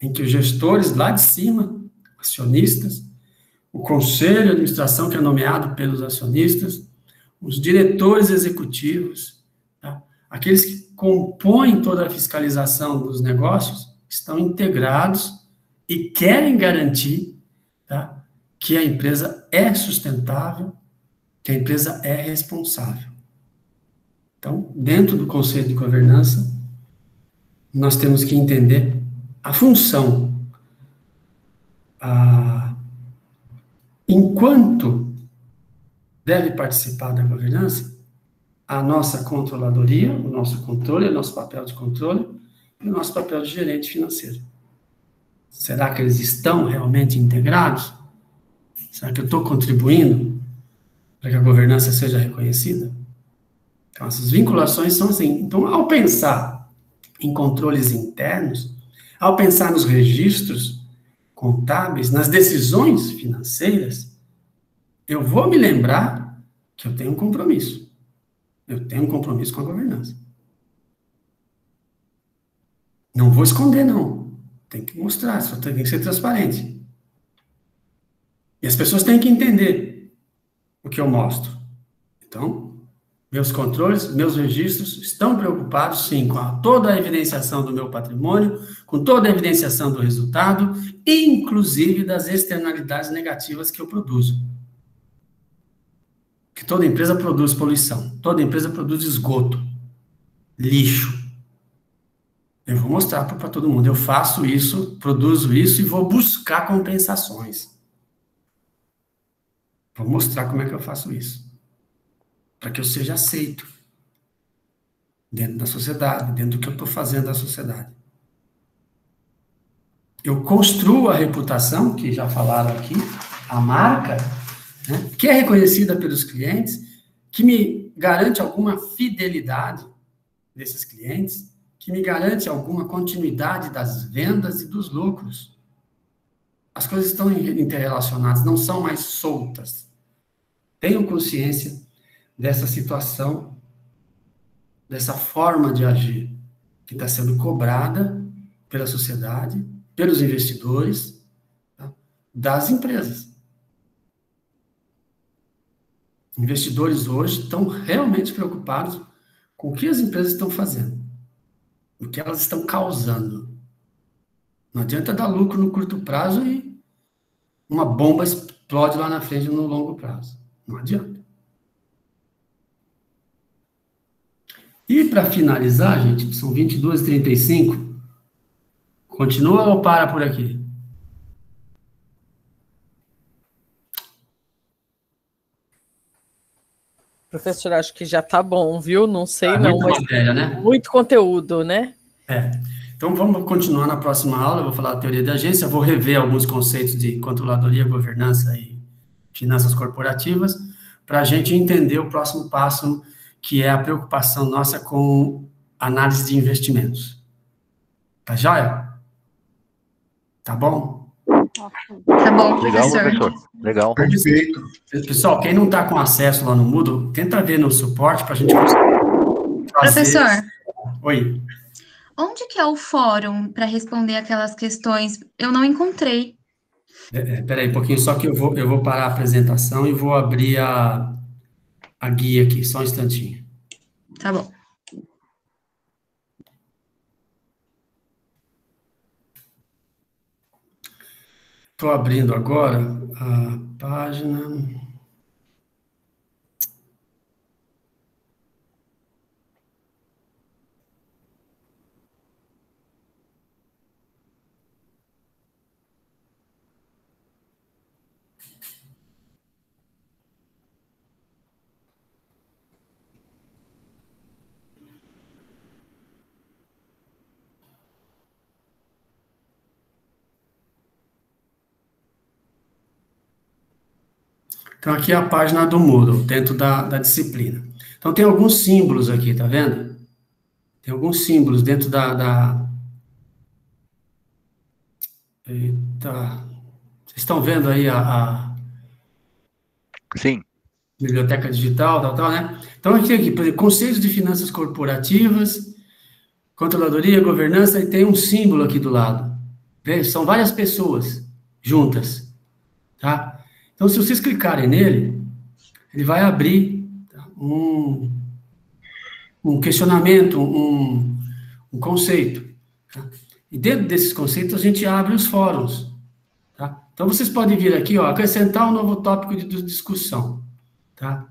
em que os gestores lá de cima, acionistas, o conselho de administração que é nomeado pelos acionistas, os diretores executivos, tá? Aqueles que compõem toda a fiscalização dos negócios, estão integrados e querem garantir, tá, que a empresa é sustentável, que a empresa é responsável. Então, dentro do Conselho de Governança, nós temos que entender a função, enquanto deve participar da governança, a nossa controladoria, o nosso controle, o nosso papel de controle e o nosso papel de gerente financeiro. Será que eles estão realmente integrados? Será que eu estou contribuindo para que a governança seja reconhecida? Então, essas vinculações são assim. Então, ao pensar em controles internos, ao pensar nos registros contábeis, nas decisões financeiras, eu vou me lembrar que eu tenho um compromisso. Eu tenho um compromisso com a governança. Não vou esconder, não. Tem que mostrar, só tem que ser transparente. E as pessoas têm que entender o que eu mostro. Então, meus controles, meus registros estão preocupados, sim, com toda a evidenciação do meu patrimônio, com toda a evidenciação do resultado, inclusive das externalidades negativas que eu produzo. Que toda empresa produz poluição, toda empresa produz esgoto, lixo. Eu vou mostrar para todo mundo, eu faço isso, produzo isso e vou buscar compensações. Vou mostrar como é que eu faço isso. Para que eu seja aceito dentro da sociedade, dentro do que eu estou fazendo da sociedade. Eu construo a reputação, que já falaram aqui, a marca, né, que é reconhecida pelos clientes, que me garante alguma fidelidade desses clientes, que me garante alguma continuidade das vendas e dos lucros. As coisas estão interrelacionadas, não são mais soltas. Tenham consciência dessa situação, dessa forma de agir, que está sendo cobrada pela sociedade, pelos investidores, tá, das empresas. Investidores hoje estão realmente preocupados com o que as empresas estão fazendo, o que elas estão causando. Não adianta dar lucro no curto prazo e uma bomba explode lá na frente no longo prazo. Não adianta. para finalizar, gente, são 22h35, continua ou para por aqui? Professor, acho que já tá bom, viu? Não sei não, muita mas matéria, né? muito conteúdo, né? Então, vamos continuar na próxima aula, eu vou falar da teoria da agência, vou rever alguns conceitos de controladoria, governança e finanças corporativas, para a gente entender o próximo passo, que é a preocupação nossa com análise de investimentos. Tá joia? Tá bom? Tá bom, Legal, professor. professor. Legal. Perfeito. Pessoal, quem não está com acesso lá no Moodle, tenta ver no suporte para a gente conseguir fazer... Professor. Oi. Onde que é o fórum para responder aquelas questões? Eu não encontrei. Espera aí um pouquinho, só que eu vou parar a apresentação e vou abrir a guia aqui, só um instantinho. Tá bom. Estou abrindo agora a página... Então, aqui é a página do Moodle, dentro da disciplina. Então, tem alguns símbolos aqui, tá vendo? Tem alguns símbolos dentro Eita. Vocês estão vendo aí Sim. Biblioteca digital, tal, né? Então, aqui, por exemplo, conceitos de finanças corporativas, controladoria, governança, e tem um símbolo aqui do lado. Veja, são várias pessoas juntas, tá? Então, se vocês clicarem nele, ele vai abrir um questionamento, um conceito. Tá? E dentro desses conceitos, a gente abre os fóruns. Tá? Então, vocês podem vir aqui, ó, acrescentar um novo tópico de discussão. Tá?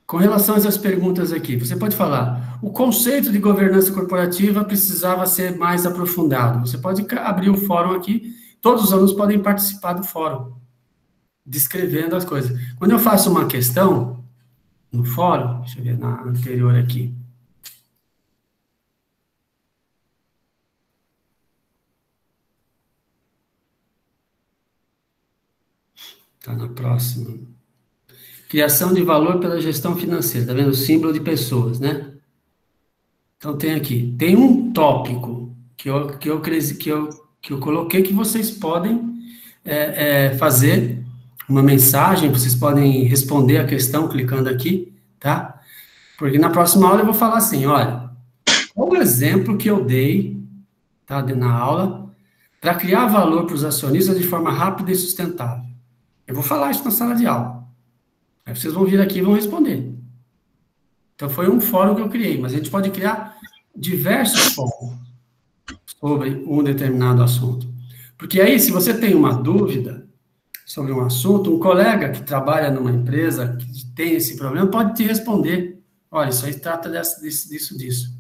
Com relação a essas perguntas aqui, você pode falar, o conceito de governança corporativa precisava ser mais aprofundado. Você pode abrir o fórum aqui, todos os alunos podem participar do fórum, descrevendo as coisas. Quando eu faço uma questão no fórum, deixa eu ver na anterior aqui. Tá na próxima. Criação de valor pela gestão financeira. Tá vendo? O símbolo de pessoas, né? Então tem aqui. Tem um tópico que eu coloquei que vocês podem fazer uma mensagem, vocês podem responder a questão clicando aqui, tá? Porque na próxima aula eu vou falar assim, olha, qual o exemplo que eu dei, tá, na aula, para criar valor para os acionistas de forma rápida e sustentável. Eu vou falar isso na sala de aula. Aí vocês vão vir aqui e vão responder. Então foi um fórum que eu criei, mas a gente pode criar diversos fóruns sobre um determinado assunto. Porque aí, se você tem uma dúvida sobre um assunto, um colega que trabalha numa empresa que tem esse problema pode te responder. Olha, isso aí trata disso.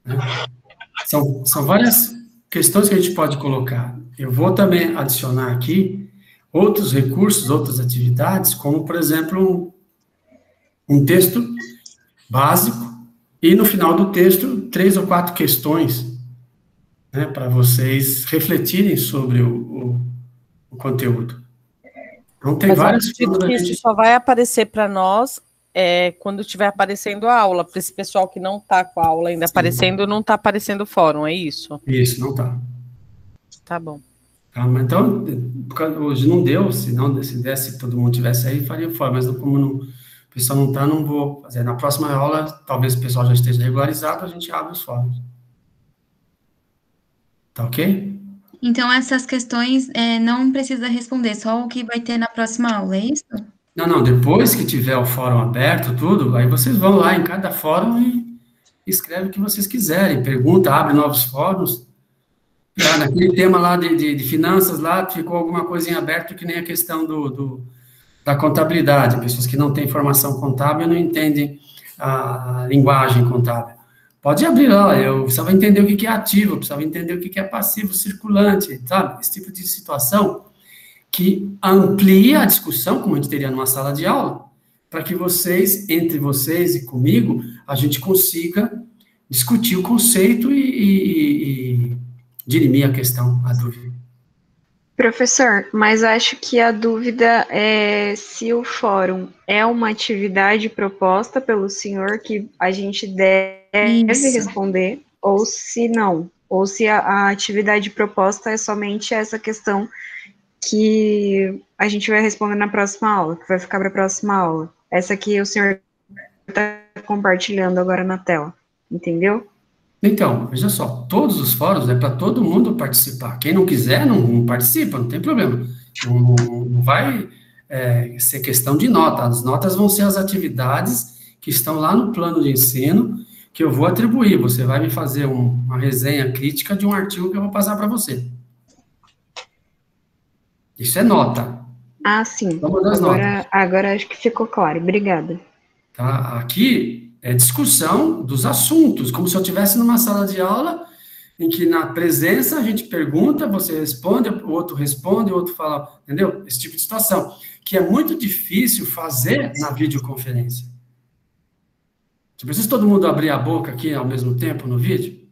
Né? São várias questões que a gente pode colocar. Eu vou também adicionar aqui outros recursos, outras atividades, como, por exemplo, um texto básico e, no final do texto, 3 ou 4 questões, né, para vocês refletirem sobre o conteúdo. Então, tem várias formas. Isso só vai aparecer para nós quando estiver aparecendo a aula. Para esse pessoal que não está com a aula ainda aparecendo, não está aparecendo o fórum, é isso? Isso, não está. Tá bom. Tá, mas então, hoje não deu, se desse, todo mundo tivesse aí, faria o fórum, mas como o pessoal não está, não vou fazer. Na próxima aula, talvez o pessoal já esteja regularizado, a gente abre os fóruns. Tá ok? Então, essas questões não precisa responder, só o que vai ter na próxima aula, é isso? Não, depois que tiver o fórum aberto, tudo, aí vocês vão lá em cada fórum e escrevem o que vocês quiserem, pergunta, abre novos fóruns. Naquele tema lá de finanças, lá ficou alguma coisa em aberto, que nem a questão da contabilidade, pessoas que não têm formação contábil não entendem a linguagem contábil. Pode abrir lá, eu precisava entender o que é ativo, eu precisava entender o que é passivo circulante, sabe? Esse tipo de situação que amplia a discussão, como a gente teria numa sala de aula, para que vocês, entre vocês e comigo, a gente consiga discutir o conceito e dirimir a questão, a dúvida. Professor, mas acho que a dúvida é se o fórum é uma atividade proposta pelo senhor que a gente deve responder, ou se não, ou se a atividade proposta é somente essa questão que a gente vai responder na próxima aula, que vai ficar para a próxima aula. Essa que o senhor está compartilhando agora na tela, entendeu? Então, veja só, todos os fóruns é para todo mundo participar. Quem não quiser, não participa, não tem problema. Não vai ser questão de nota. As notas vão ser as atividades que estão lá no plano de ensino, que eu vou atribuir. Você vai me fazer uma resenha crítica de um artigo que eu vou passar para você. Isso é nota. Ah, sim. Agora acho que ficou claro. Obrigada. Tá? Aqui é discussão dos assuntos, como se eu estivesse numa sala de aula em que na presença a gente pergunta, você responde, o outro responde, o outro fala, entendeu? Esse tipo de situação, que é muito difícil fazer na videoconferência. Se precisa todo mundo abrir a boca aqui ao mesmo tempo no vídeo,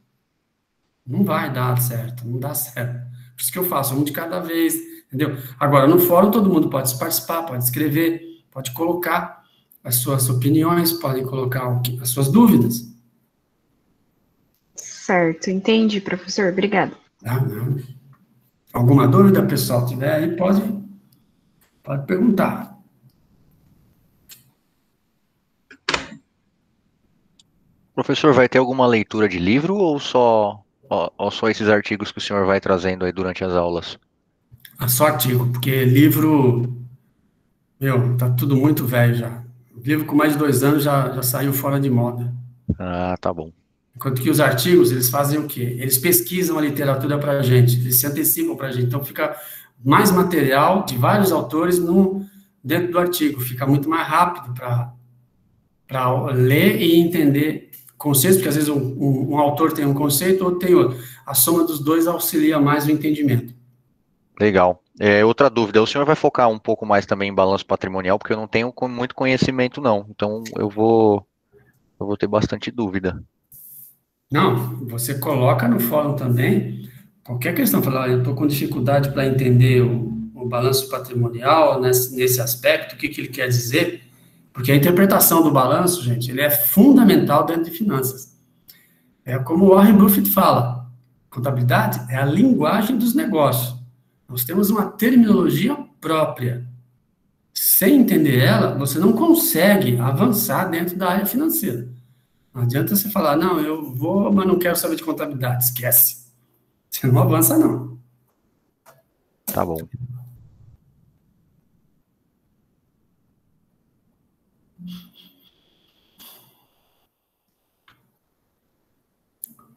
não vai dar certo, não dá certo. Por isso que eu faço um de cada vez, entendeu? Agora, no fórum todo mundo pode participar, pode escrever, pode colocar as suas opiniões, podem colocar as suas dúvidas. Certo, entendi, professor. Obrigada. Alguma dúvida, pessoal, tiver aí, pode perguntar. Professor, vai ter alguma leitura de livro ou só esses artigos que o senhor vai trazendo aí durante as aulas? Só artigo, porque livro, tá tudo muito velho já. Livro com mais de 2 anos já saiu fora de moda. Ah, tá bom. Enquanto que os artigos, eles fazem o quê? Eles pesquisam a literatura para a gente, eles se antecipam para a gente. Então, fica mais material de vários autores dentro do artigo. Fica muito mais rápido para ler e entender conceitos, porque às vezes um autor tem um conceito, outro tem outro. A soma dos dois auxilia mais o entendimento. Legal. Outra dúvida, o senhor vai focar um pouco mais também em balanço patrimonial, porque eu não tenho muito conhecimento, não. Então, eu vou ter bastante dúvida. Não, você coloca no fórum também, qualquer questão, falar, eu estou com dificuldade para entender o balanço patrimonial nesse aspecto, o que ele quer dizer, porque a interpretação do balanço, gente, ele é fundamental dentro de finanças. É como o Warren Buffett fala, contabilidade é a linguagem dos negócios. Nós temos uma terminologia própria. Sem entender ela, você não consegue avançar dentro da área financeira. Não adianta você falar, não, eu vou, mas não quero saber de contabilidade. Esquece. Você não avança, não. Tá bom.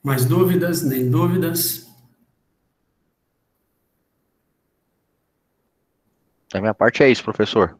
Mais dúvidas? Nem dúvidas? Da minha parte é isso, professor.